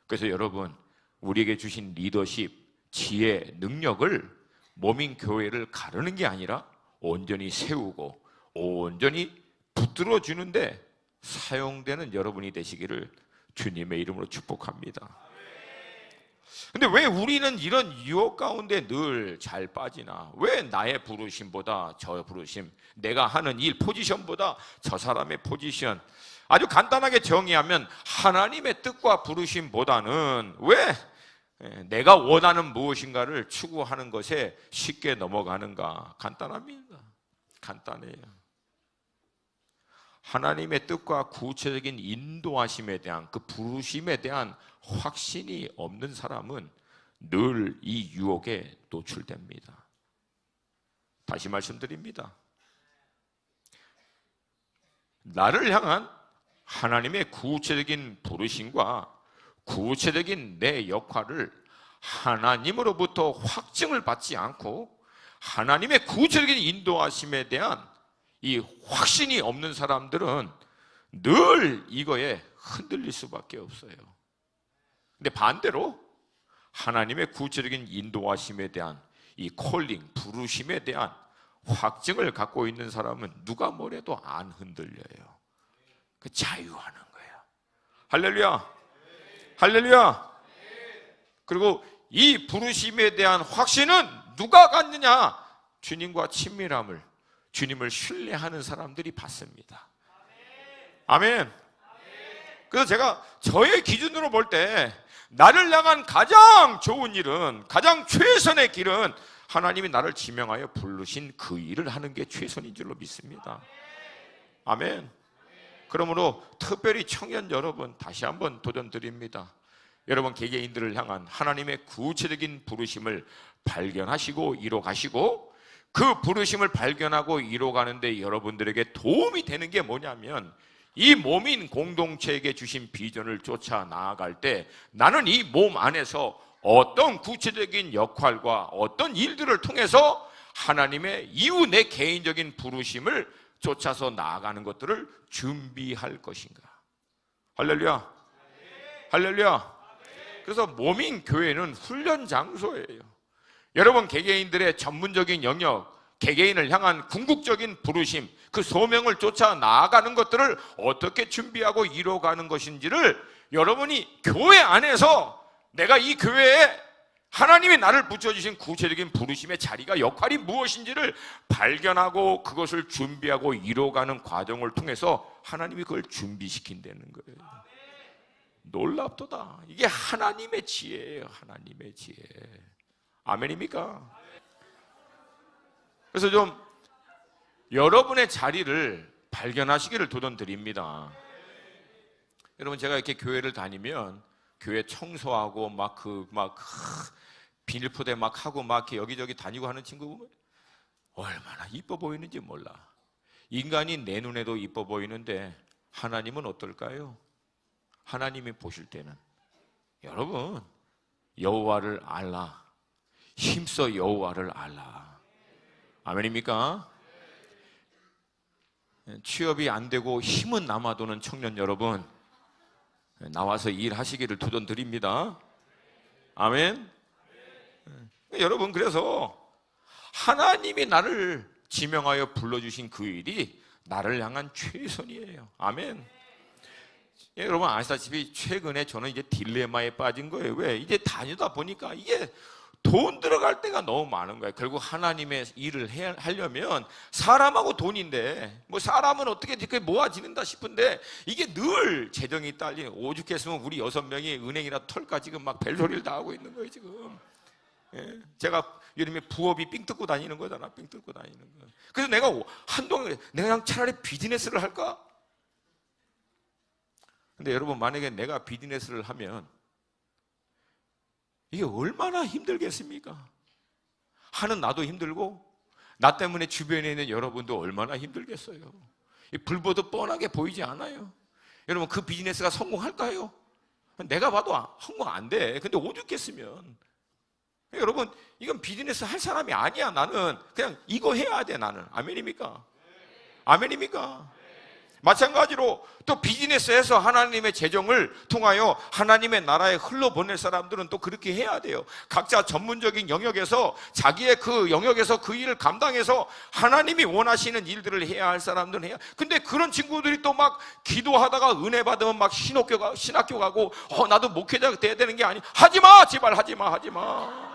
그래서 여러분, 우리에게 주신 리더십, 지혜, 능력을 몸인 교회를 가르는 게 아니라 온전히 세우고 온전히 붙들어 주는데 사용되는 여러분이 되시기를 주님의 이름으로 축복합니다. 근데 왜 우리는 이런 유혹 가운데 늘 잘 빠지나? 왜 나의 부르심보다 저 부르심, 내가 하는 일 포지션보다 저 사람의 포지션, 아주 간단하게 정의하면 하나님의 뜻과 부르심보다는 왜 내가 원하는 무엇인가를 추구하는 것에 쉽게 넘어가는가? 간단합니다. 간단해요. 하나님의 뜻과 구체적인 인도하심에 대한 그 부르심에 대한 확신이 없는 사람은 늘 이 유혹에 노출됩니다. 다시 말씀드립니다. 나를 향한 하나님의 구체적인 부르심과 구체적인 내 역할을 하나님으로부터 확증을 받지 않고 하나님의 구체적인 인도하심에 대한 이 확신이 없는 사람들은 늘 이거에 흔들릴 수밖에 없어요. 근데 반대로 하나님의 구체적인 인도하심에 대한 이 콜링, 부르심에 대한 확증을 갖고 있는 사람은 누가 뭐래도 안 흔들려요. 그 자유하는 거예요. 할렐루야, 할렐루야. 그리고 이 부르심에 대한 확신은 누가 갖느냐? 주님과 친밀함을, 주님을 신뢰하는 사람들이 받습니다. 아멘. 그래서 제가 저의 기준으로 볼 때 나를 향한 가장 좋은 일은, 가장 최선의 길은 하나님이 나를 지명하여 부르신 그 일을 하는 게 최선인 줄로 믿습니다. 아멘. 그러므로 특별히 청년 여러분 다시 한번 도전드립니다. 여러분 개개인들을 향한 하나님의 구체적인 부르심을 발견하시고 이뤄가시고, 그 부르심을 발견하고 이뤄가는데 여러분들에게 도움이 되는 게 뭐냐면, 이 몸인 공동체에게 주신 비전을 쫓아 나아갈 때 나는 이 몸 안에서 어떤 구체적인 역할과 어떤 일들을 통해서 하나님의 이후 내 개인적인 부르심을 쫓아서 나아가는 것들을 준비할 것인가. 할렐루야, 할렐루야. 그래서 몸인 교회는 훈련 장소예요. 여러분 개개인들의 전문적인 영역, 개개인을 향한 궁극적인 부르심, 그 소명을 쫓아 나아가는 것들을 어떻게 준비하고 이뤄가는 것인지를 여러분이 교회 안에서 내가 이 교회에 하나님이 나를 붙여주신 구체적인 부르심의 자리가, 역할이 무엇인지를 발견하고 그것을 준비하고 이뤄가는 과정을 통해서 하나님이 그걸 준비시킨다는 거예요. 놀랍도다. 이게 하나님의 지혜예요. 하나님의 지혜. 아멘입니까? 그래서 좀 여러분의 자리를 발견하시기를 도전드립니다. 여러분 제가 이렇게 교회를 다니면 교회 청소하고 비닐포대 막 하고 막 이렇게 여기저기 다니고 하는 친구 보면 얼마나 이뻐 보이는지 몰라. 인간이 내 눈에도 이뻐 보이는데 하나님은 어떨까요? 하나님이 보실 때는 여러분 여호와를 알라, 힘써 여호와를 알라. 아멘입니까? 취업이 안 되고 힘은 남아도는 청년 여러분, 나와서 일하시기를 도전드립니다. 아멘. 여러분 그래서 하나님이 나를 지명하여 불러주신 그 일이 나를 향한 최선이에요. 아멘. 여러분 아시다시피 최근에 저는 이제 딜레마에 빠진 거예요. 왜? 이제 다니다 보니까 이게 돈 들어갈 때가 너무 많은 거예요. 결국 하나님의 일을 하려면 사람하고 돈인데, 뭐 사람은 어떻게 모아지는다 싶은데 이게 늘 재정이 딸리는, 오죽했으면 우리 6명이 은행이나 털까 지금 막 벨소리를 다 하고 있는 거예요 지금. 예? 제가 요즘에 부업이 삥 뜯고 다니는 거잖아. 삥 뜯고 다니는 거. 그래서 내가 한동안 내가 그냥 차라리 비즈니스를 할까? 근데 여러분 만약에 내가 비즈니스를 하면 이게 얼마나 힘들겠습니까? 하는 나도 힘들고 나 때문에 주변에 있는 여러분도 얼마나 힘들겠어요. 불보듯 뻔하게 보이지 않아요? 여러분, 그 비즈니스가 성공할까요? 내가 봐도 성공 안 돼. 근데 오죽했으면. 여러분, 이건 비즈니스 할 사람이 아니야. 나는 그냥 이거 해야 돼. 나는. 아멘입니까? 아멘입니까? 마찬가지로 또 비즈니스에서 하나님의 재정을 통하여 하나님의 나라에 흘러보낼 사람들은 또 그렇게 해야 돼요. 각자 전문적인 영역에서 자기의 그 영역에서 그 일을 감당해서 하나님이 원하시는 일들을 해야 할 사람들은 해야. 근데 그런 친구들이 또 막 기도하다가 은혜 받으면 막 신학교 가고 나도 목회자가 돼야 되는 게 아니. 하지마, 제발 하지마.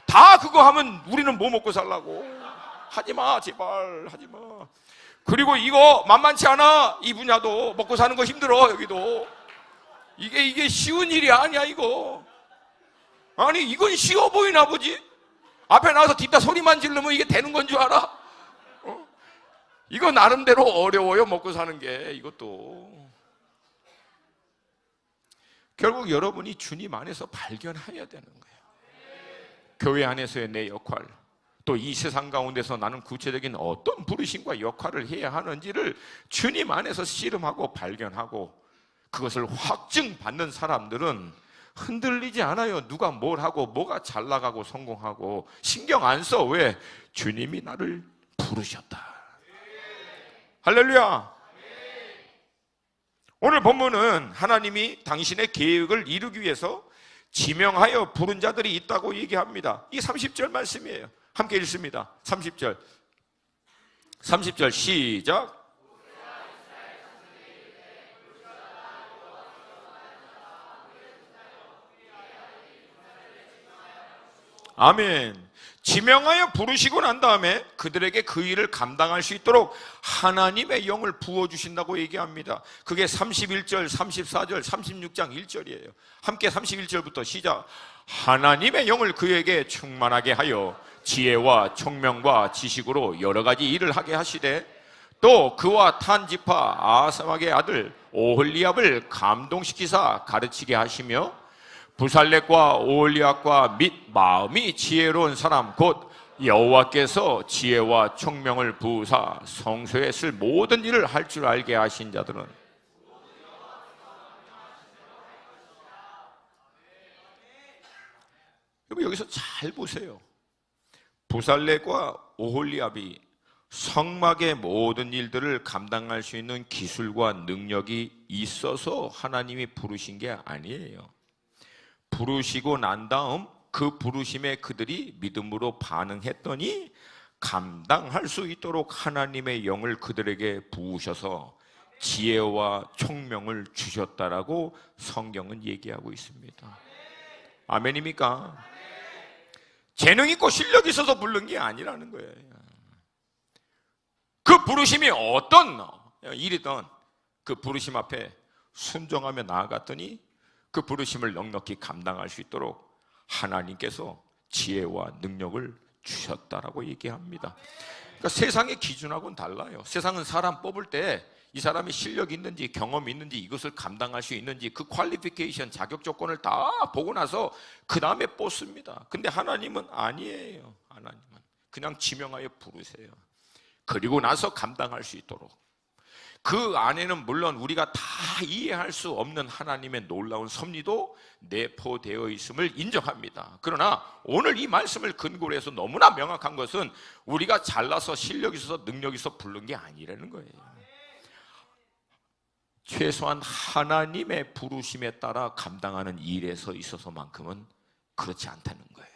다 그거 하면 우리는 뭐 먹고 살라고. 하지마, 제발 하지마. 그리고 이거 만만치 않아. 이 분야도 먹고 사는 거 힘들어. 여기도 이게 쉬운 일이 아니야. 이거 아니, 이건 쉬워 보이나 보지. 앞에 나와서 뒷다 소리만 지르면 이게 되는 건 줄 알아? 이거 나름대로 어려워요. 먹고 사는 게. 이것도 결국 여러분이 주님 안에서 발견해야 되는 거예요. 교회 안에서의 내 역할, 또 이 세상 가운데서 나는 구체적인 어떤 부르심과 역할을 해야 하는지를 주님 안에서 씨름하고 발견하고 그것을 확증받는 사람들은 흔들리지 않아요. 누가 뭘 하고 뭐가 잘 나가고 성공하고 신경 안 써. 왜? 주님이 나를 부르셨다. 할렐루야. 오늘 본문은 하나님이 당신의 계획을 이루기 위해서 지명하여 부른 자들이 있다고 얘기합니다. 이 30절 말씀이에요. 함께 읽습니다. 30절 시작. 아멘. 지명하여 부르시고 난 다음에 그들에게 그 일을 감당할 수 있도록 하나님의 영을 부어주신다고 얘기합니다. 그게 31절, 34절, 36장 1절이에요. 함께 31절부터 시작. 하나님의 영을 그에게 충만하게 하여 지혜와 총명과 지식으로 여러 가지 일을 하게 하시되 또 그와 탄지파 아사막의 아들 오홀리압을 감동시키사 가르치게 하시며 부살렉과 오홀리압과 및 마음이 지혜로운 사람 곧 여호와께서 지혜와 총명을 부으사 성소에 쓸 모든 일을 할 줄 알게 하신 자들은 여기서 잘 보세요. 부살렉과 오홀리압이 성막의 모든 일들을 감당할 수 있는 기술과 능력이 있어서 하나님이 부르신 게 아니에요. 부르시고 난 다음 그 부르심에 그들이 믿음으로 반응했더니 감당할 수 있도록 하나님의 영을 그들에게 부으셔서 지혜와 총명을 주셨다라고 성경은 얘기하고 있습니다. 아멘입니까? 재능 있고 실력 있어서 부른 게 아니라는 거예요. 그 부르심이 어떤 일이든 그 부르심 앞에 순종하며 나아갔더니 그 부르심을 넉넉히 감당할 수 있도록 하나님께서 지혜와 능력을 주셨다라고 얘기합니다. 그러니까 세상의 기준하고는 달라요. 세상은 사람 뽑을 때 이 사람이 실력이 있는지 경험이 있는지 이것을 감당할 수 있는지 그 퀄리피케이션 자격 조건을 다 보고 나서 그 다음에 뽑습니다. 근데 하나님은 아니에요. 하나님은 그냥 지명하여 부르세요. 그리고 나서 감당할 수 있도록. 그 안에는 물론 우리가 다 이해할 수 없는 하나님의 놀라운 섭리도 내포되어 있음을 인정합니다. 그러나 오늘 이 말씀을 근거로 해서 너무나 명확한 것은 우리가 잘나서 실력 있어서 능력 있어서 부른 게 아니라는 거예요. 최소한 하나님의 부르심에 따라 감당하는 일에서 있어서만큼은 그렇지 않다는 거예요.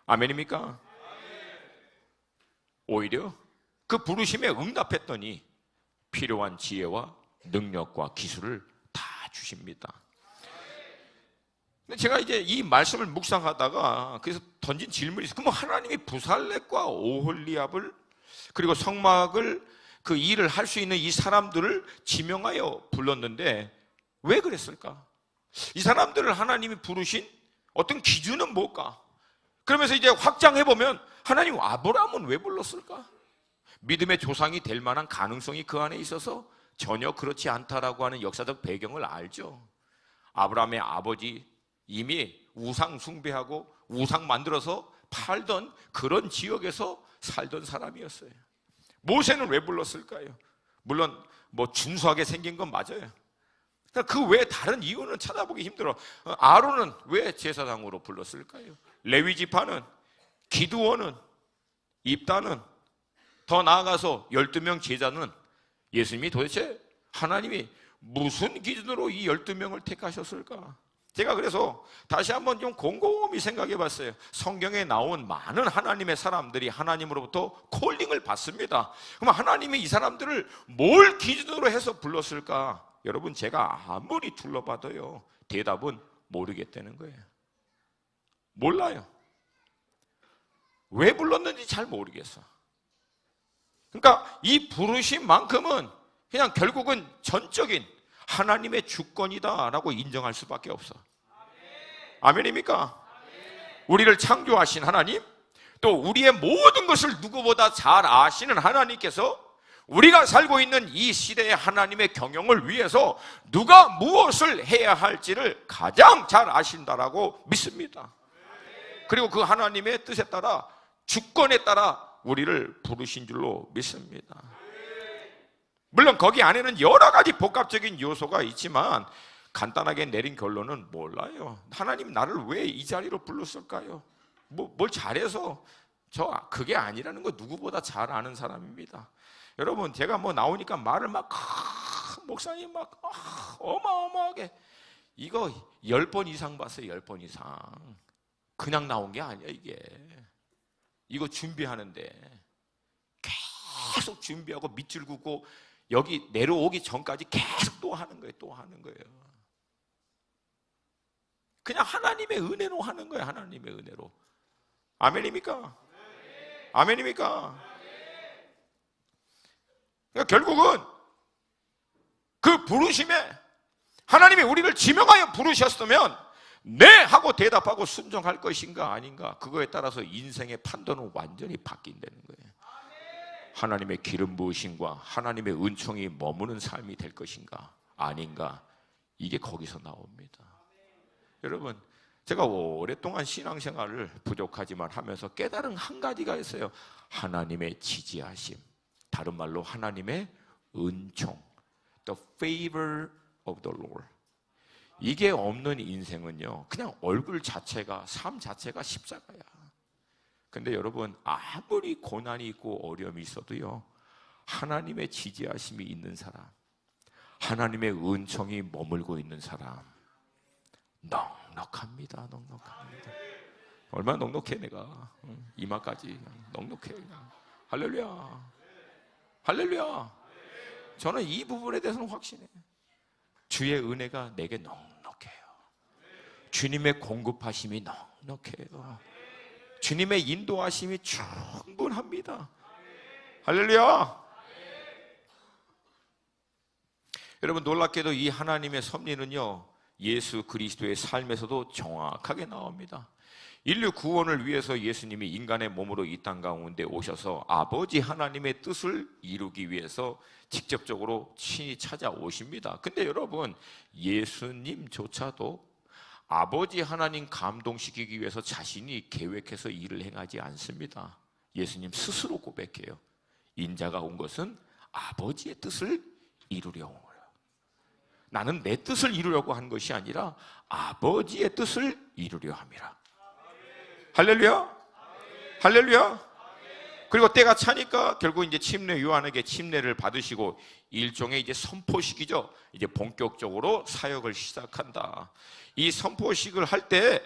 아멘입니까? 오히려 그 부르심에 응답했더니 필요한 지혜와 능력과 기술을 다 주십니다. 근데 제가 이제 이 말씀을 묵상하다가 그래서 던진 질문이 있어요. 그럼 하나님이 부살렉과 오홀리압을 그리고 성막을 그 일을 할 수 있는 이 사람들을 지명하여 불렀는데 왜 그랬을까? 이 사람들을 하나님이 부르신 어떤 기준은 뭘까? 그러면서 이제 확장해보면 하나님 아브라함은 왜 불렀을까? 믿음의 조상이 될 만한 가능성이 그 안에 있어서 전혀 그렇지 않다라고 하는 역사적 배경을 알죠. 아브라함의 아버지 이미 우상 숭배하고 우상 만들어서 팔던 그런 지역에서 살던 사람이었어요. 모세는 왜 불렀을까요? 물론 뭐 준수하게 생긴 건 맞아요. 그 외에 다른 이유는 찾아보기 힘들어. 아론은 왜 제사장으로 불렀을까요? 레위 지파는, 기드원은, 입다는, 더 나아가서 12명 제자는 예수님이 도대체 하나님이 무슨 기준으로 이 12명을 택하셨을까? 제가 그래서 다시 한번 좀 곰곰이 생각해 봤어요. 성경에 나온 많은 하나님의 사람들이 하나님으로부터 콜링을 받습니다. 그럼 하나님이 이 사람들을 뭘 기준으로 해서 불렀을까? 여러분, 제가 아무리 둘러봐도요, 대답은 모르겠다는 거예요. 몰라요. 왜 불렀는지 잘 모르겠어. 그러니까 이 부르심만큼은 그냥 결국은 전적인 하나님의 주권이다라고 인정할 수밖에 없어. 아멘입니까? 우리를 창조하신 하나님, 또 우리의 모든 것을 누구보다 잘 아시는 하나님께서 우리가 살고 있는 이 시대의 하나님의 경영을 위해서 누가 무엇을 해야 할지를 가장 잘 아신다라고 믿습니다. 그리고 그 하나님의 뜻에 따라, 주권에 따라 우리를 부르신 줄로 믿습니다. 물론 거기 안에는 여러 가지 복합적인 요소가 있지만 간단하게 내린 결론은 몰라요. 하나님 나를 왜 이 자리로 불렀을까요? 뭘 잘해서 그게 아니라는 거 누구보다 잘 아는 사람입니다. 여러분, 제가 뭐 나오니까 말을 막 목사님 막 어마어마하게 이거 10번 이상 봤어요. 10번 이상. 그냥 나온 게 아니야 이게. 이거 준비하는데 계속 준비하고 밑줄 긋고 여기 내려오기 전까지 계속 또 하는 거예요. 또 하는 거예요. 그냥 하나님의 은혜로 하는 거예요. 하나님의 은혜로. 아멘입니까? 아멘입니까? 그러니까 결국은 그 부르심에 하나님이 우리를 지명하여 부르셨으면 네 하고 대답하고 순종할 것인가 아닌가, 그거에 따라서 인생의 판단은 완전히 바뀐다는 거예요. 하나님의 기름 부으심과 하나님의 은총이 머무는 삶이 될 것인가 아닌가, 이게 거기서 나옵니다. 여러분, 제가 오랫동안 신앙생활을 부족하지만 하면서 깨달은 한 가지가 있어요. 하나님의 지지하심, 다른 말로 하나님의 은총, the favor of the Lord. 이게 없는 인생은요, 그냥 얼굴 자체가, 삶 자체가 십자가야. 근데 여러분, 아무리 고난이 있고 어려움이 있어도요, 하나님의 지지하심이 있는 사람, 하나님의 은총이 머물고 있는 사람, 넉넉합니다. 넉넉합니다. 얼마나 넉넉해 내가. 이마까지 넉넉해 그냥. 할렐루야. 할렐루야. 저는 이 부분에 대해서는 확신해요. 주의 은혜가 내게 넉넉해요. 주님의 공급하심이 넉넉해요. 주님의 인도하심이 충분합니다. 할렐루야. 여러분, 놀랍게도 이 하나님의 섭리는요, 예수 그리스도의 삶에서도 정확하게 나옵니다. 인류 구원을 위해서 예수님이 인간의 몸으로 이 땅 가운데 오셔서 아버지 하나님의 뜻을 이루기 위해서 직접적으로 친히 찾아오십니다. 근데 여러분, 예수님조차도 아버지 하나님 감동시키기 위해서 자신이 계획해서 일을 행하지 않습니다. 예수님 스스로 고백해요. 인자가 온 것은 아버지의 뜻을 이루려고 온 거예요. 나는 내 뜻을 이루려고 한 것이 아니라 아버지의 뜻을 이루려 함이라. 할렐루야. 할렐루야. 그리고 때가 차니까 결국 이제 침례 요한에게 침례를 받으시고 일종의 이제 선포식이죠. 이제 본격적으로 사역을 시작한다. 이 선포식을 할 때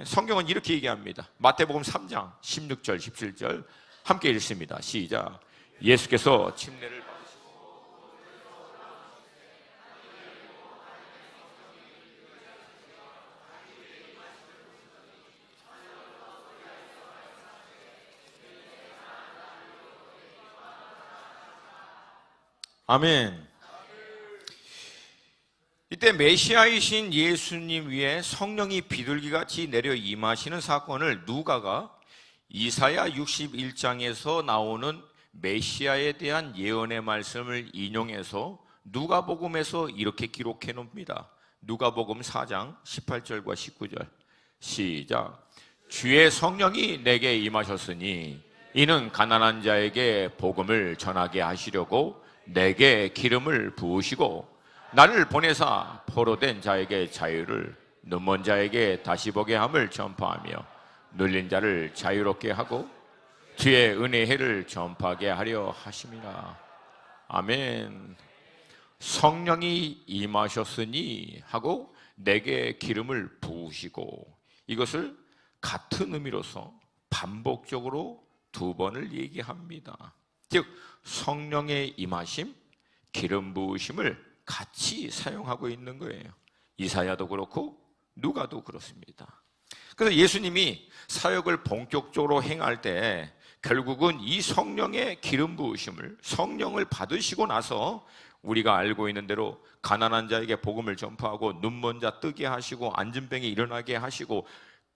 성경은 이렇게 얘기합니다. 마태복음 3장 16절 17절 함께 읽습니다. 시작. 예수께서 침례를 아멘. 이때 메시아이신 예수님 위에 성령이 비둘기같이 내려 임하시는 사건을 누가가 이사야 61장에서 나오는 메시아에 대한 예언의 말씀을 인용해서 누가복음에서 이렇게 기록해 놓습니다. 누가복음 4장 18절과 19절 시작. 주의 성령이 내게 임하셨으니 이는 가난한 자에게 복음을 전하게 하시려고 내게 기름을 부으시고 나를 보내사 포로된 자에게 자유를, 눈먼 자에게 다시 보게 함을 전파하며 눌린 자를 자유롭게 하고 주의 은혜의 해를 전파하게 하려 하심이라. 아멘. 성령이 임하셨으니 하고 내게 기름을 부으시고, 이것을 같은 의미로서 반복적으로 두 번을 얘기합니다. 즉 성령의 임하심, 기름 부으심을 같이 사용하고 있는 거예요. 이사야도 그렇고 누가도 그렇습니다. 그래서 예수님이 사역을 본격적으로 행할 때 결국은 이 성령의 기름 부으심을, 성령을 받으시고 나서 우리가 알고 있는 대로 가난한 자에게 복음을 전파하고 눈먼 자 뜨게 하시고 앉은 병이 일어나게 하시고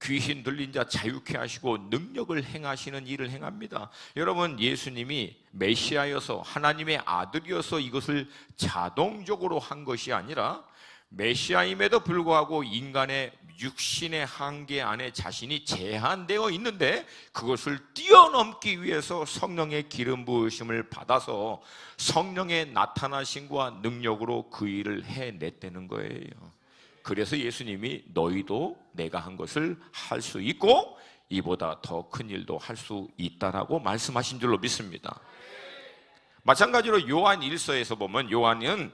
귀신 들린 자 자유케 하시고 능력을 행하시는 일을 행합니다. 여러분, 예수님이 메시아여서 하나님의 아들이어서 이것을 자동적으로 한 것이 아니라 메시아임에도 불구하고 인간의 육신의 한계 안에 자신이 제한되어 있는데 그것을 뛰어넘기 위해서 성령의 기름 부으심을 받아서 성령의 나타나심과 능력으로 그 일을 해냈다는 거예요. 그래서 예수님이 너희도 내가 한 것을 할 수 있고 이보다 더 큰 일도 할 수 있다라고 말씀하신 줄로 믿습니다. 마찬가지로 요한 1서에서 보면 요한은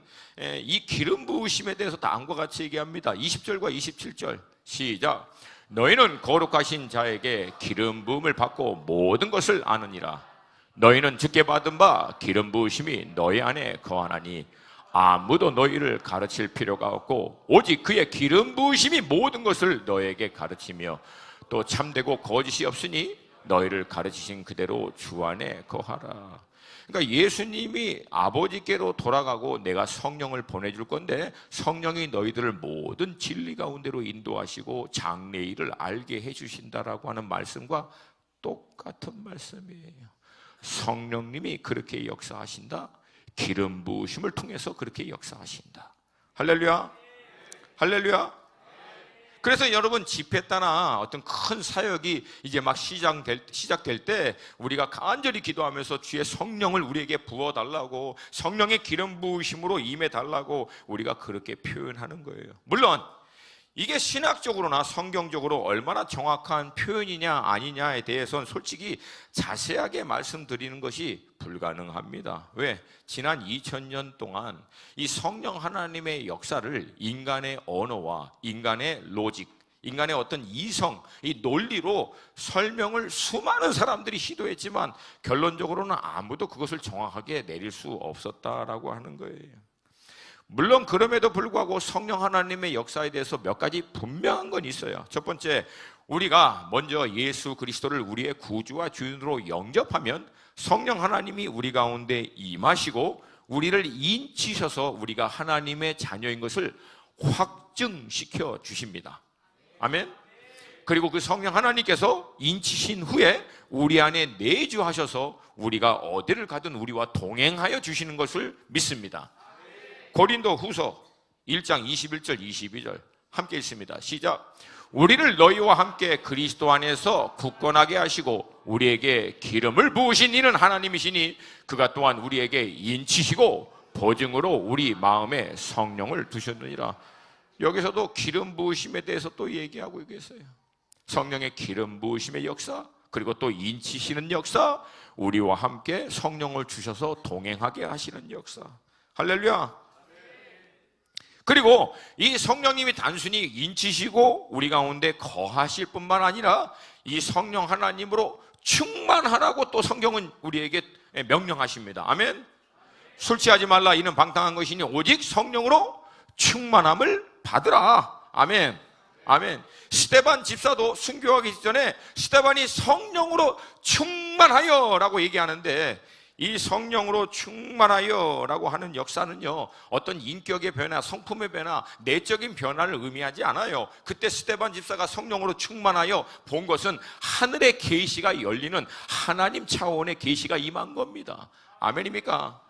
이 기름 부으심에 대해서 다음과 같이 얘기합니다. 20절과 27절 시작. 너희는 거룩하신 자에게 기름 부음을 받고 모든 것을 아느니라. 너희는 주께 받은 바 기름 부으심이 너희 안에 거하나니 아무도 너희를 가르칠 필요가 없고 오직 그의 기름 부으심이 모든 것을 너희에게 가르치며 또 참되고 거짓이 없으니 너희를 가르치신 그대로 주 안에 거하라. 그러니까 예수님이 아버지께로 돌아가고 내가 성령을 보내줄 건데 성령이 너희들을 모든 진리 가운데로 인도하시고 장래의 일을 알게 해주신다라고 하는 말씀과 똑같은 말씀이에요. 성령님이 그렇게 역사하신다. 기름 부으심을 통해서 그렇게 역사하신다. 할렐루야, 할렐루야. 그래서 여러분, 집회 때나 어떤 큰 사역이 이제 막 시작될 때 우리가 간절히 기도하면서 주의 성령을 우리에게 부어달라고, 성령의 기름 부으심으로 임해달라고 우리가 그렇게 표현하는 거예요. 물론 이게 신학적으로나 성경적으로 얼마나 정확한 표현이냐 아니냐에 대해서는 솔직히 자세하게 말씀드리는 것이 불가능합니다. 왜? 지난 2000년 동안 이 성령 하나님의 역사를 인간의 언어와 인간의 로직, 인간의 어떤 이성, 이 논리로 설명을 수많은 사람들이 시도했지만 결론적으로는 아무도 그것을 정확하게 내릴 수 없었다라고 하는 거예요. 물론 그럼에도 불구하고 성령 하나님의 역사에 대해서 몇 가지 분명한 건 있어요. 첫 번째, 우리가 먼저 예수 그리스도를 우리의 구주와 주인으로 영접하면 성령 하나님이 우리 가운데 임하시고 우리를 인치셔서 우리가 하나님의 자녀인 것을 확증시켜 주십니다. 아멘. 그리고 그 성령 하나님께서 인치신 후에 우리 안에 내주하셔서 우리가 어디를 가든 우리와 동행하여 주시는 것을 믿습니다. 고린도 후서 1장 21절 22절 함께 읽습니다. 시작. 우리를 너희와 함께 그리스도 안에서 굳건하게 하시고 우리에게 기름을 부으신 이는 하나님이시니 그가 또한 우리에게 인치시고 보증으로 우리 마음에 성령을 두셨느니라. 여기서도 기름 부으심에 대해서 또 얘기하고 있어요. 성령의 기름 부으심의 역사, 그리고 또 인치시는 역사, 우리와 함께 성령을 주셔서 동행하게 하시는 역사. 할렐루야. 그리고 이 성령님이 단순히 인치시고 우리 가운데 거하실 뿐만 아니라 이 성령 하나님으로 충만하라고 또 성경은 우리에게 명령하십니다. 아멘. 술 취하지 말라, 이는 방탕한 것이니 오직 성령으로 충만함을 받으라. 아멘. 아멘. 스데반 집사도 순교하기 전에 스데반이 성령으로 충만하여 라고 얘기하는데, 이 성령으로 충만하여 라고 하는 역사는요, 어떤 인격의 변화, 성품의 변화, 내적인 변화를 의미하지 않아요. 그때 스데반 집사가 성령으로 충만하여 본 것은 하늘의 계시가 열리는 하나님 차원의 계시가 임한 겁니다. 아멘입니까?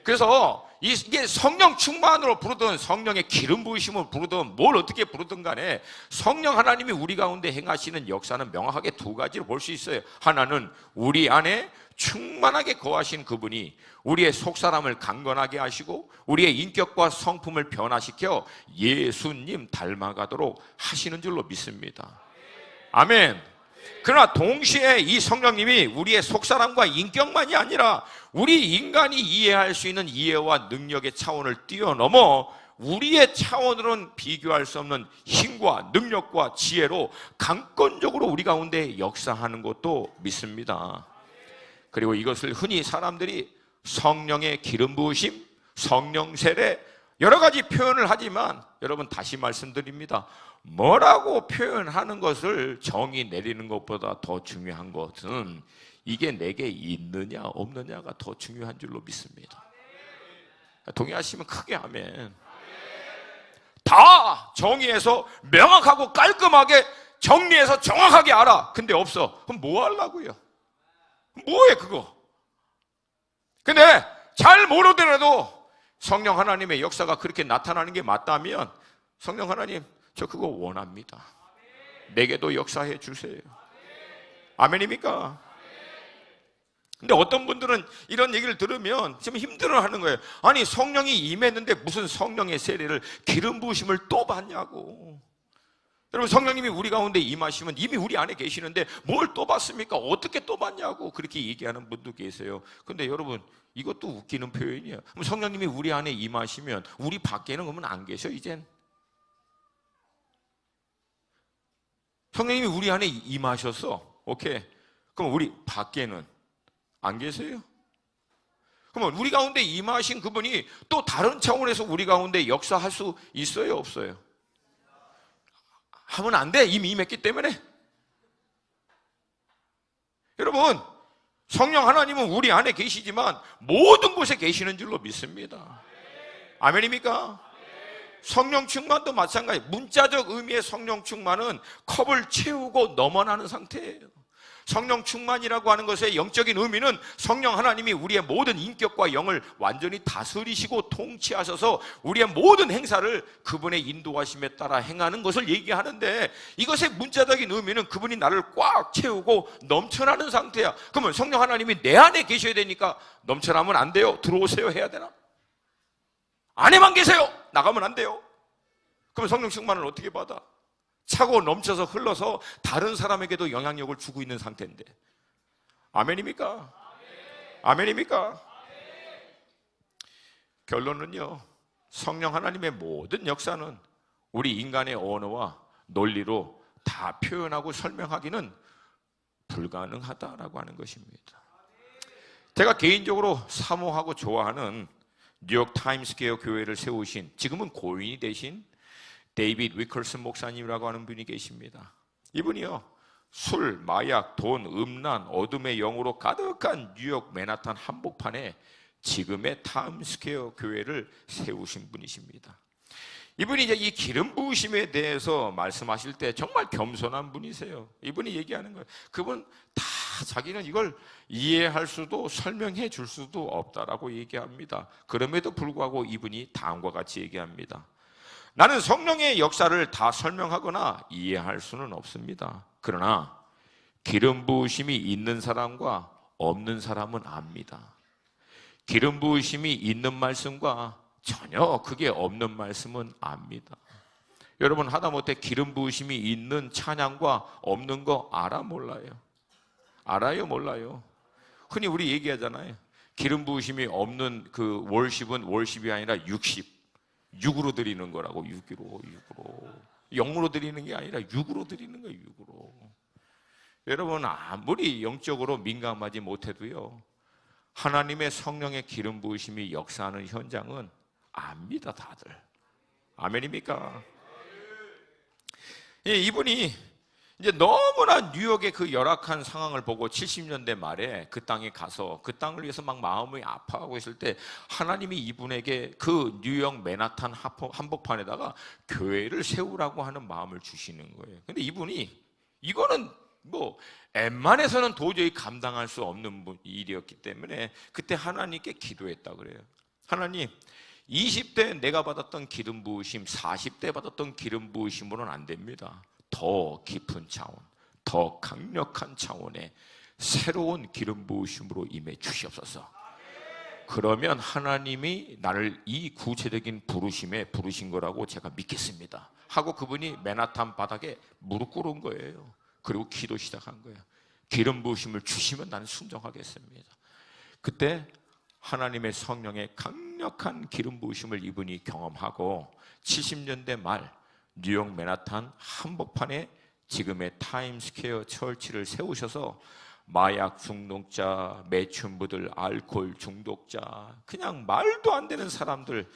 그래서 이게 성령 충만으로 부르든 성령의 기름 부으심으로 부르든 뭘 어떻게 부르든 간에 성령 하나님이 우리 가운데 행하시는 역사는 명확하게 두 가지로 볼 수 있어요. 하나는 우리 안에 충만하게 거하신 그분이 우리의 속사람을 강건하게 하시고 우리의 인격과 성품을 변화시켜 예수님 닮아가도록 하시는 줄로 믿습니다. 아멘. 그러나 동시에 이 성령님이 우리의 속사람과 인격만이 아니라 우리 인간이 이해할 수 있는 이해와 능력의 차원을 뛰어넘어 우리의 차원으로는 비교할 수 없는 힘과 능력과 지혜로 강권적으로 우리 가운데 역사하는 것도 믿습니다. 그리고 이것을 흔히 사람들이 성령의 기름 부으심, 성령 세례 여러 가지 표현을 하지만 여러분 다시 말씀드립니다. 뭐라고 표현하는 것을 정의 내리는 것보다 더 중요한 것은 이게 내게 있느냐 없느냐가 더 중요한 줄로 믿습니다. 동의하시면 크게 아멘. 다 정의해서 명확하고 깔끔하게 정리해서 정확하게 알아. 근데 없어. 그럼 뭐 하려고요? 뭐해 그거? 근데 잘 모르더라도 성령 하나님의 역사가 그렇게 나타나는 게 맞다면 성령 하나님 저 그거 원합니다. 내게도 역사해 주세요. 아멘입니까? 근데 어떤 분들은 이런 얘기를 들으면 좀 힘들어하는 거예요. 아니 성령이 임했는데 무슨 성령의 세례를 기름 부으심을 또 받냐고. 여러분 성령님이 우리 가운데 임하시면 이미 우리 안에 계시는데 뭘 또 받습니까? 어떻게 또 받냐고 그렇게 얘기하는 분도 계세요. 근데 여러분 이것도 웃기는 표현이에요. 성령님이 우리 안에 임하시면 우리 밖에는 그러면 안 계셔 이젠? 성령님이 우리 안에 임하셨어. 오케이. 그럼 우리 밖에는 안 계세요? 그러면 우리 가운데 임하신 그분이 또 다른 차원에서 우리 가운데 역사할 수 있어요 없어요? 하면 안 돼. 이미 임했기 때문에. 여러분 성령 하나님은 우리 안에 계시지만 모든 곳에 계시는 줄로 믿습니다. 아멘입니까? 성령 충만도 마찬가지. 문자적 의미의 성령 충만은 컵을 채우고 넘어나는 상태예요. 성령 충만이라고 하는 것의 영적인 의미는 성령 하나님이 우리의 모든 인격과 영을 완전히 다스리시고 통치하셔서 우리의 모든 행사를 그분의 인도하심에 따라 행하는 것을 얘기하는데 이것의 문자적인 의미는 그분이 나를 꽉 채우고 넘쳐나는 상태야. 그러면 성령 하나님이 내 안에 계셔야 되니까 넘쳐나면 안 돼요? 들어오세요 해야 되나? 안에만 계세요. 나가면 안 돼요. 그럼 성령 충만을 어떻게 받아? 차고 넘쳐서 흘러서 다른 사람에게도 영향력을 주고 있는 상태인데. 아멘입니까? 아멘입니까? 결론은요, 성령 하나님의 모든 역사는 우리 인간의 언어와 논리로 다 표현하고 설명하기는 불가능하다라고 하는 것입니다. 제가 개인적으로 사모하고 좋아하는 뉴욕 타임스퀘어 교회를 세우신, 지금은 고인이 되신 데이빗 위컬슨 목사님이라고 하는 분이 계십니다. 이분이요, 술, 마약, 돈, 음란, 어둠의 영으로 가득한 뉴욕 맨하탄 한복판에 지금의 타임스퀘어 교회를 세우신 분이십니다. 이분이 이제 이 기름 부으심에 대해서 말씀하실 때 정말 겸손한 분이세요. 이분이 얘기하는 거예요. 그분 다 자기는 이걸 이해할 수도 설명해 줄 수도 없다라고 얘기합니다. 그럼에도 불구하고 이분이 다음과 같이 얘기합니다. 나는 성령의 역사를 다 설명하거나 이해할 수는 없습니다. 그러나 기름 부으심이 있는 사람과 없는 사람은 압니다. 기름 부으심이 있는 말씀과 전혀 그게 없는 말씀은 압니다. 여러분 하다못해 기름 부으심이 있는 찬양과 없는 거 알아 몰라요? 알아요 몰라요? 흔히 우리 얘기하잖아요. 기름 부으심이 없는 그 월십은 월십이 아니라 6으로 드리는 거라고. 6으로 영으로 드리는 게 아니라 6으로 드리는 거예요. 6으로. 여러분 아무리 영적으로 민감하지 못해도요, 하나님의 성령의 기름 부으심이 역사하는 현장은 압니다 다들. 아멘입니까? 예, 이분이 이제 너무나 뉴욕의 그 열악한 상황을 보고 70년대 말에 그 땅에 가서 그 땅을 위해서 막 마음이 아파하고 있을 때 하나님이 이분에게 그 뉴욕 맨하탄 한복판에다가 교회를 세우라고 하는 마음을 주시는 거예요. 근데 이분이 이거는 뭐 웬만해서는 도저히 감당할 수 없는 일이었기 때문에 그때 하나님께 기도했다 그래요. 하나님, 20대 내가 받았던 기름 부으심 40대 받았던 기름 부으심으로는 안 됩니다. 더 깊은 차원, 더 강력한 차원의 새로운 기름 부으심으로 임해 주시옵소서. 그러면 하나님이 나를 이 구체적인 부르심에 부르신 거라고 제가 믿겠습니다 하고 그분이 맨하탄 바닥에 무릎 꿇은 거예요. 그리고 기도 시작한 거예요. 기름 부으심을 주시면 나는 순종하겠습니다. 그때 하나님의 성령의 강력한 기름 부으심을 이분이 경험하고 70년대 말 뉴욕 맨하탄 한복판에 지금의 타임스퀘어 처치를 세우셔서 마약 중독자, 매춘부들, 알코올 중독자, 그냥 말도 안 되는 사람들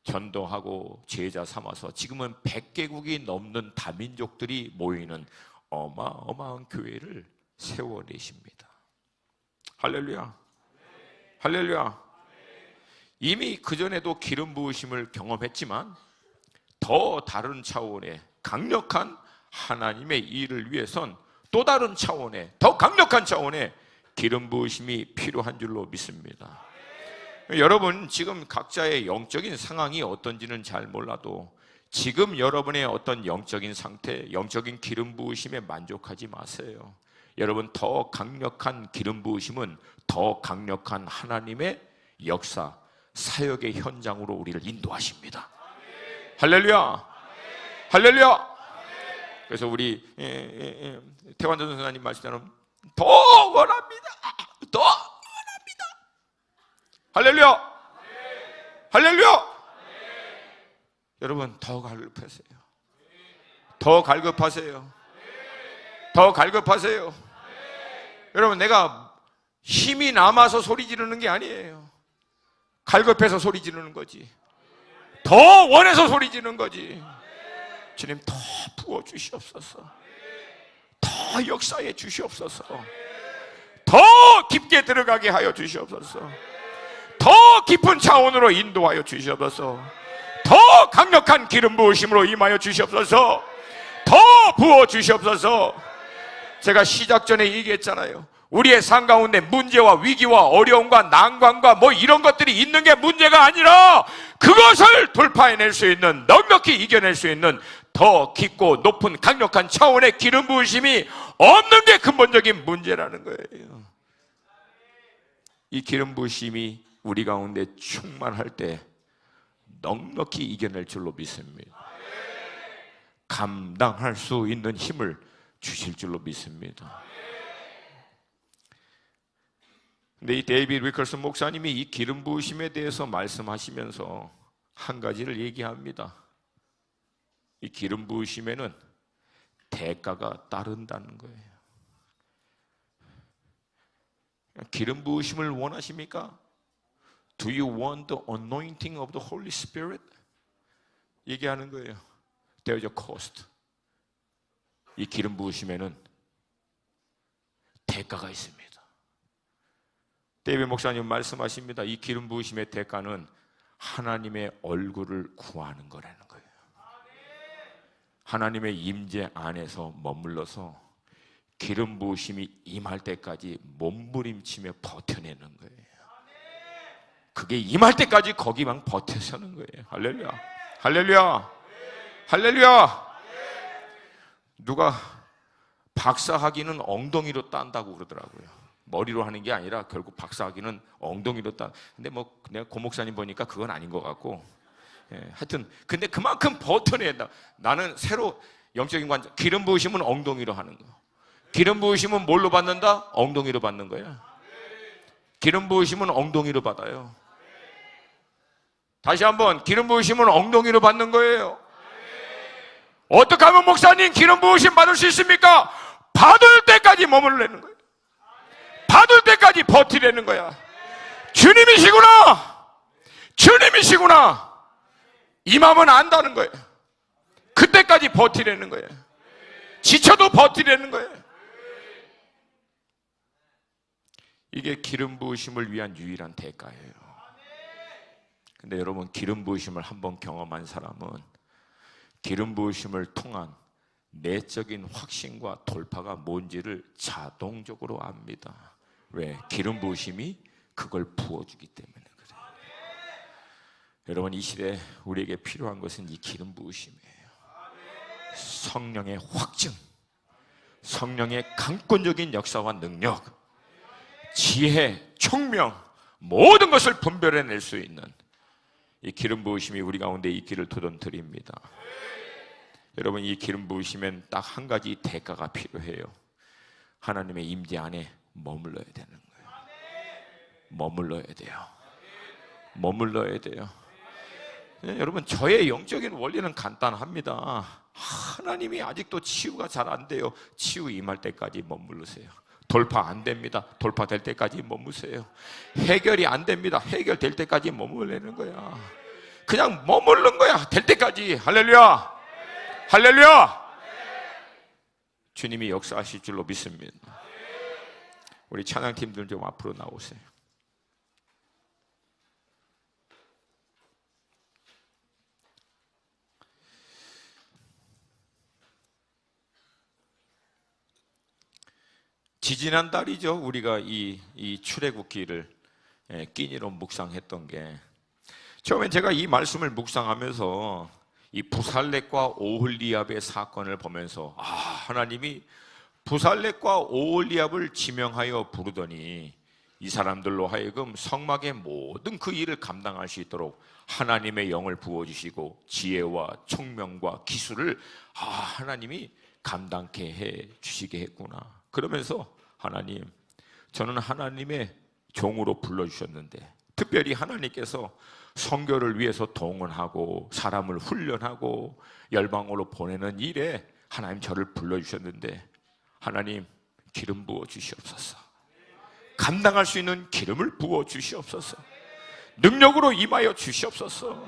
전도하고 제자 삼아서 지금은 100개국이 넘는 다민족들이 모이는 어마어마한 교회를 세워내십니다. 할렐루야, 할렐루야. 이미 그전에도 기름 부으심을 경험했지만 더 다른 차원의 강력한 하나님의 일을 위해선 또 다른 차원의 더 강력한 차원의 기름 부으심이 필요한 줄로 믿습니다. 여러분, 지금 각자의 영적인 상황이 어떤지는 잘 몰라도 지금 여러분의 어떤 영적인 상태, 영적인 기름 부으심에 만족하지 마세요. 여러분, 더 강력한 기름 부으심은 더 강력한 하나님의 역사, 사역의 현장으로 우리를 인도하십니다. 할렐루야, 할렐루야. 그래서 우리 태완전 선생님 말씀처럼 더 원합니다, 더 원합니다. 할렐루야, 할렐루야. 여러분, 더 갈급하세요. 더 갈급하세요. 더 갈급하세요. 여러분, 내가 힘이 남아서 소리 지르는 게 아니에요. 갈급해서 소리 지르는 거지. 더 원해서 소리 지르는 거지. 주님, 더 부어주시옵소서. 더 역사해 주시옵소서. 더 깊게 들어가게 하여 주시옵소서. 더 깊은 차원으로 인도하여 주시옵소서. 더 강력한 기름 부으심으로 임하여 주시옵소서. 더 부어 주시옵소서. 제가 시작 전에 얘기했잖아요. 우리의 삶 가운데 문제와 위기와 어려움과 난관과 뭐 이런 것들이 있는 게 문제가 아니라 그것을 돌파해낼 수 있는, 넉넉히 이겨낼 수 있는 더 깊고 높은 강력한 차원의 기름 부으심이 없는 게 근본적인 문제라는 거예요. 이 기름 부으심이 우리 가운데 충만할 때 넉넉히 이겨낼 줄로 믿습니다. 감당할 수 있는 힘을 주실 줄로 믿습니다. 근데 이 데이비드 위컬슨 목사님이 이 기름 부으심에 대해서 말씀하시면서 한 가지를 얘기합니다. 이 기름 부으심에는 대가가 따른다는 거예요. 기름 부으심을 원하십니까? Do you want the anointing of the Holy Spirit? 얘기하는 거예요. There's a cost. 이 기름 부으심에는 대가가 있습니다. 데이비드 목사님 말씀하십니다. 이 기름 부으심의 대가는 하나님의 얼굴을 구하는 거라는 거예요. 하나님의 임재 안에서 머물러서 기름 부으심이 임할 때까지 몸부림치며 버텨내는 거예요. 그게 임할 때까지 거기만 버텨서는 거예요. 할렐루야, 할렐루야, 할렐루야. 누가 박사학위는 엉덩이로 딴다고 그러더라고요. 머리로 하는 게 아니라 결국 박사학위는 엉덩이로 딴. 근데 뭐 내가 고 목사님 보니까 그건 아닌 것 같고, 하여튼 근데 그만큼 버텨낸다. 나는 새로 영적인 관점, 기름 부으심은 엉덩이로 하는 거. 기름 부으심은 뭘로 받는다? 엉덩이로 받는 거야. 기름 부으심은 엉덩이로 받아요. 다시 한번, 기름 부으심은 엉덩이로 받는 거예요. 어떻게 하면 목사님 기름 부으심 받을 수 있습니까? 받을 때까지 머물르는 거예요. 받을 때까지 버티려는 거야. 주님이시구나, 주님이시구나, 이 마음은 안다는 거예요. 그때까지 버티려는 거예요. 지쳐도 버티려는 거예요. 이게 기름 부으심을 위한 유일한 대가예요. 근데 여러분, 기름 부으심을 한번 경험한 사람은 기름 부으심을 통한 내적인 확신과 돌파가 뭔지를 자동적으로 압니다. 왜? 기름 부으심이 그걸 부어주기 때문에 그래요. 여러분, 이 시대에 우리에게 필요한 것은 이 기름 부으심이에요. 성령의 확증, 성령의 강권적인 역사와 능력, 지혜, 총명, 모든 것을 분별해낼 수 있는 이 기름 부으심이 우리 가운데 있기를 도전드립니다. 여러분, 이 기름 부으시면 딱 한 가지 대가가 필요해요. 하나님의 임재 안에 머물러야 되는 거예요. 머물러야 돼요. 머물러야 돼요. 여러분, 저의 영적인 원리는 간단합니다. 하나님이 아직도 치유가 잘 안 돼요. 치유 임할 때까지 머무르세요. 돌파 안 됩니다. 돌파될 때까지 머무세요. 해결이 안 됩니다. 해결될 때까지 머물려는 거야. 그냥 머무르는 거야. 될 때까지. 할렐루야. 할렐루야. 주님이 역사하실 줄로 믿습니다. 우리 찬양팀들 좀 앞으로 나오세요. 지지난 달이죠. 우리가 이 출애굽기를 끼니로 묵상했던 게, 처음엔 제가 이 말씀을 묵상하면서 이 부살렙과 오홀리압의 사건을 보면서 하나님이 부살렙과 오홀리압을 지명하여 부르더니 이 사람들로 하여금 성막의 모든 그 일을 감당할 수 있도록 하나님의 영을 부어주시고 지혜와 총명과 기술을 하나님이 감당케 해 주시게 했구나. 그러면서 하나님, 저는 하나님의 종으로 불러주셨는데 특별히 하나님께서 선교를 위해서 동원하고 사람을 훈련하고 열방으로 보내는 일에 하나님 저를 불러주셨는데 하나님, 기름 부어 주시옵소서. 감당할 수 있는 기름을 부어 주시옵소서. 능력으로 임하여 주시옵소서.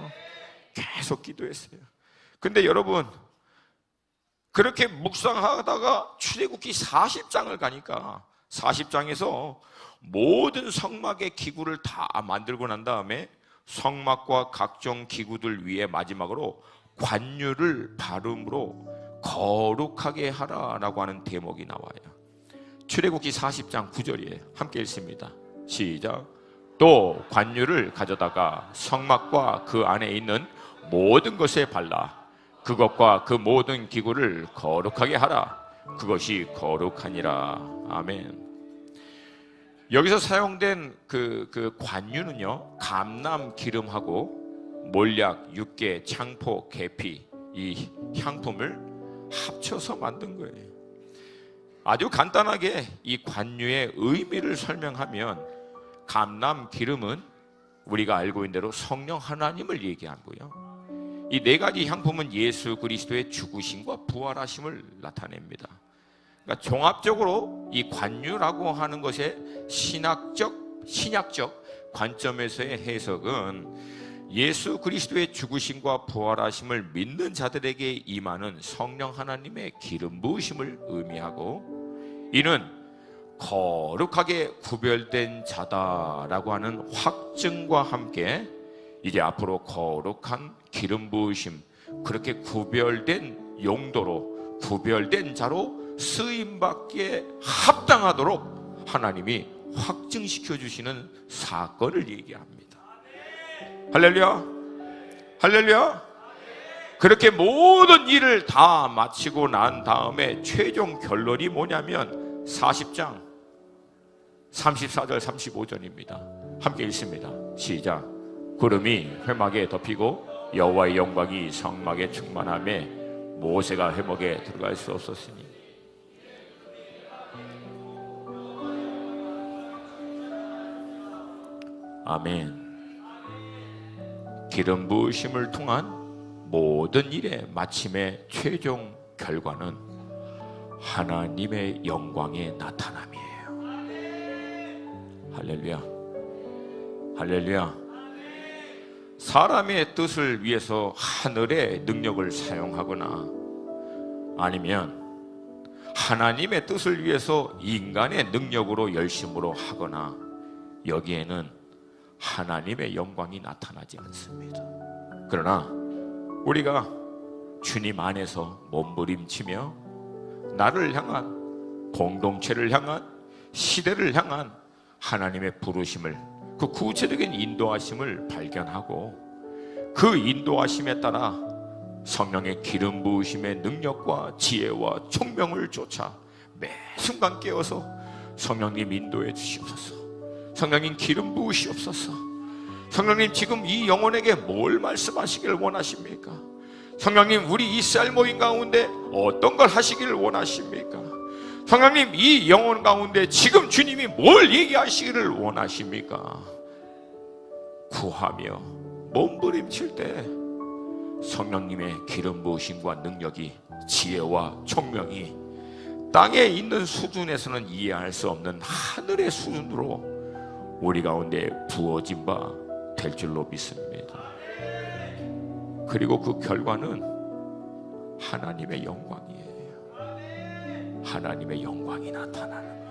계속 기도했어요. 근데 여러분, 그렇게 묵상하다가 출애굽기 40장을 가니까 40장에서 모든 성막의 기구를 다 만들고 난 다음에 성막과 각종 기구들 위에 마지막으로 관유를 발음으로 거룩하게 하라라고 하는 대목이 나와요. 출애굽기 40장 9절이에요. 함께 읽습니다. 시작. 또 관유를 가져다가 성막과 그 안에 있는 모든 것에 발라 그것과 그 모든 기구를 거룩하게 하라. 그것이 거룩하니라. 아멘. 여기서 사용된 그 관유는요, 감람 기름하고 몰약, 육개, 창포, 계피, 이 향품을 합쳐서 만든 거예요. 아주 간단하게 이 관유의 의미를 설명하면, 감람 기름은 우리가 알고 있는 대로 성령 하나님을 얘기하고요, 이 네 가지 향품은 예수 그리스도의 죽으심과 부활하심을 나타냅니다. 그러니까 종합적으로 이 관유라고 하는 것의 신약적 관점에서의 해석은 예수 그리스도의 죽으심과 부활하심을 믿는 자들에게 임하는 성령 하나님의 기름 부으심을 의미하고, 이는 거룩하게 구별된 자다라고 하는 확증과 함께 이제 앞으로 거룩한 기름 부으심, 그렇게 구별된 용도로 구별된 자로 쓰임받기에 합당하도록 하나님이 확증시켜 주시는 사건을 얘기합니다. 할렐루야, 할렐루야. 그렇게 모든 일을 다 마치고 난 다음에 최종 결론이 뭐냐면 40장 34절 35절입니다. 함께 읽습니다. 시작. 구름이 회막에 덮이고 여호와의 영광이 성막에 충만하며 모세가 회막에 들어갈 수 없었으니. 아멘. 기름 부으심을 통한 모든 일의 마침의 최종 결과는 하나님의 영광의 나타남이에요. 할렐루야, 할렐루야. 사람의 뜻을 위해서 하늘의 능력을 사용하거나 아니면 하나님의 뜻을 위해서 인간의 능력으로 열심으로 하거나, 여기에는 하나님의 영광이 나타나지 않습니다. 그러나 우리가 주님 안에서 몸부림치며 나를 향한, 공동체를 향한, 시대를 향한 하나님의 부르심을, 그 구체적인 인도하심을 발견하고 그 인도하심에 따라 성령의 기름 부으심의 능력과 지혜와 총명을 쫓아 매 순간 깨어서 성령님 인도해 주시옵소서. 성령님 기름 부으시옵소서. 성령님 지금 이 영혼에게 뭘 말씀하시길 원하십니까? 성령님 우리 이스라엘 모임 가운데 어떤 걸 하시기를 원하십니까? 성령님 이 영혼 가운데 지금 주님이 뭘 얘기하시기를 원하십니까? 구하며 몸부림칠 때 성령님의 기름 부으심과 능력이, 지혜와 총명이 땅에 있는 수준에서는 이해할 수 없는 하늘의 수준으로 우리 가운데 부어진 바 될 줄로 믿습니다. 그리고 그 결과는 하나님의 영광이에요. 하나님의 영광이 나타나는,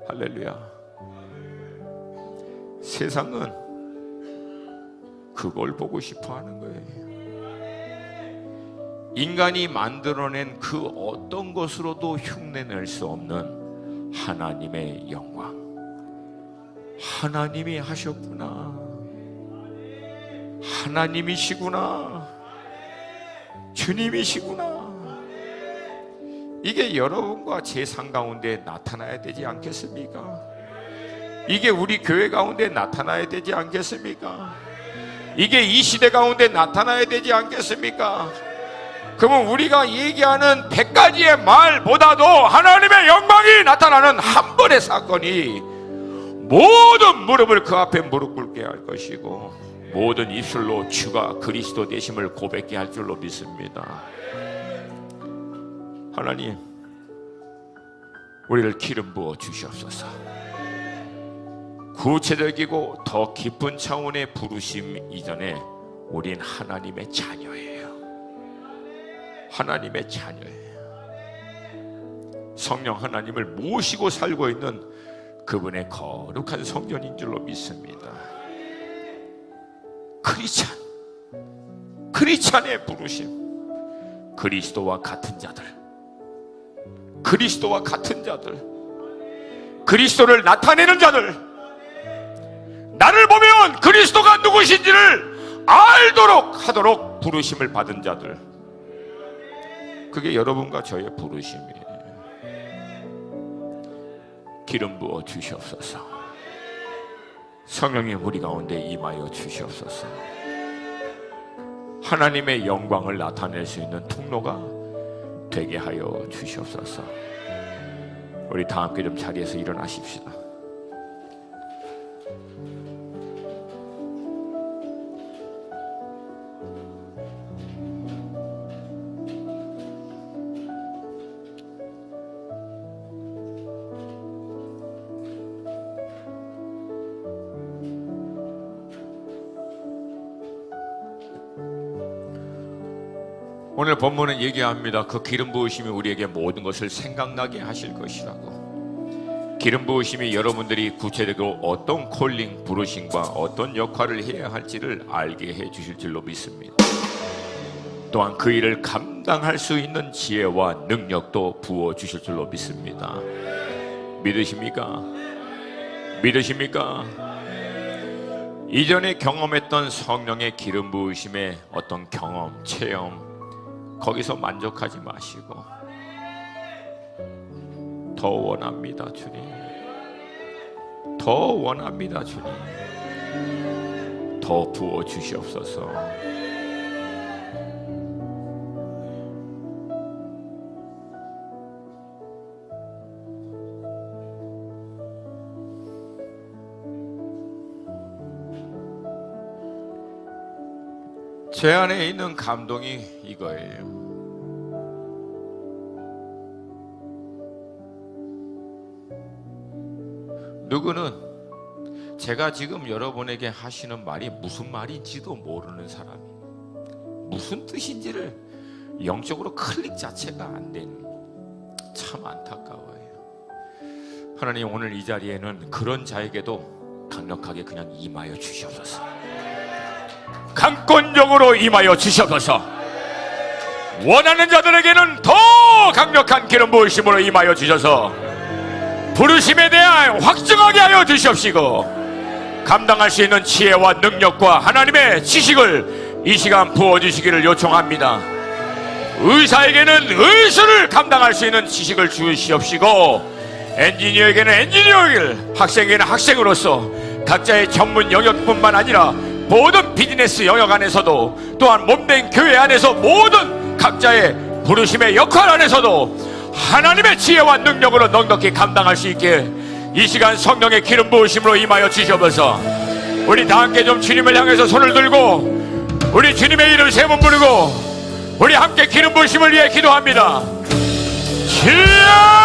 할렐루야. 세상은 그걸 보고 싶어 하는 거예요. 인간이 만들어낸 그 어떤 것으로도 흉내낼 수 없는 하나님의 영광. 하나님이 하셨구나, 하나님이시구나, 주님이시구나. 이게 여러분과 제 삶 가운데 나타나야 되지 않겠습니까? 이게 우리 교회 가운데 나타나야 되지 않겠습니까? 이게 이 시대 가운데 나타나야 되지 않겠습니까? 그러면 우리가 얘기하는 100가지의 말보다도 하나님의 영광이 나타나는 한 번의 사건이 모든 무릎을 그 앞에 무릎 꿇게 할 것이고 모든 입술로 주가 그리스도 되심을 고백케 할 줄로 믿습니다. 하나님, 우리를 기름 부어 주시옵소서. 구체적이고 더 깊은 차원의 부르심 이전에 우린 하나님의 자녀예요. 하나님의 자녀예요. 성령 하나님을 모시고 살고 있는 그분의 거룩한 성전인 줄로 믿습니다. 크리스찬의 부르심, 그리스도와 같은 자들, 그리스도와 같은 자들, 그리스도를 나타내는 자들, 나를 보면 그리스도가 누구신지를 알도록 하도록 부르심을 받은 자들, 그게 여러분과 저의 부르심이에요. 기름 부어 주시옵소서. 성령님 우리 가운데 임하여 주시옵소서. 하나님의 영광을 나타낼 수 있는 통로가 되게 하여 주시옵소서. 우리 다 함께 좀 자리에서 일어나십시다. 오늘 본문은 얘기합니다. 그 기름 부으심이 우리에게 모든 것을 생각나게 하실 것이라고. 기름 부으심이 여러분들이 구체적으로 어떤 콜링, 부르심과 어떤 역할을 해야 할지를 알게 해 주실 줄로 믿습니다. 또한 그 일을 감당할 수 있는 지혜와 능력도 부어 주실 줄로 믿습니다. 믿으십니까? 믿으십니까? 이전에 경험했던 성령의 기름 부으심의 어떤 경험, 체험, 거기서 만족하지 마시고 더 원합니다, 주님. 더 원합니다, 주님. 더 부어 주시옵소서. 제 안에 있는 감동이 이거예요. 누구는 제가 지금 여러분에게 하시는 말이 무슨 말인지도 모르는 사람이, 무슨 뜻인지를 영적으로 클릭 자체가 안 되는, 참 안타까워요. 하나님, 오늘 이 자리에는 그런 자에게도 강력하게 그냥 임하여 주시옵소서. 강권적으로 임하여 주시옵소서. 원하는 자들에게는 더 강력한 기름 부으심으로 임하여 주셔서 부르심에 대하여 확증하게 하여 주시옵시고 감당할 수 있는 지혜와 능력과 하나님의 지식을 이 시간 부어주시기를 요청합니다. 의사에게는 의술을 감당할 수 있는 지식을 주시옵시고, 엔지니어에게는 엔지니어를, 학생에게는 학생으로서 각자의 전문 영역뿐만 아니라 모든 비즈니스 영역 안에서도, 또한 몸된 교회 안에서 모든 각자의 부르심의 역할 안에서도 하나님의 지혜와 능력으로 넉넉히 감당할 수 있게 이 시간 성령의 기름 부으심으로 임하여 주시옵소서. 우리 다 함께 좀 주님을 향해서 손을 들고 우리 주님의 이름을 세 번 부르고 우리 함께 기름 부으심을 위해 기도합니다. 주여!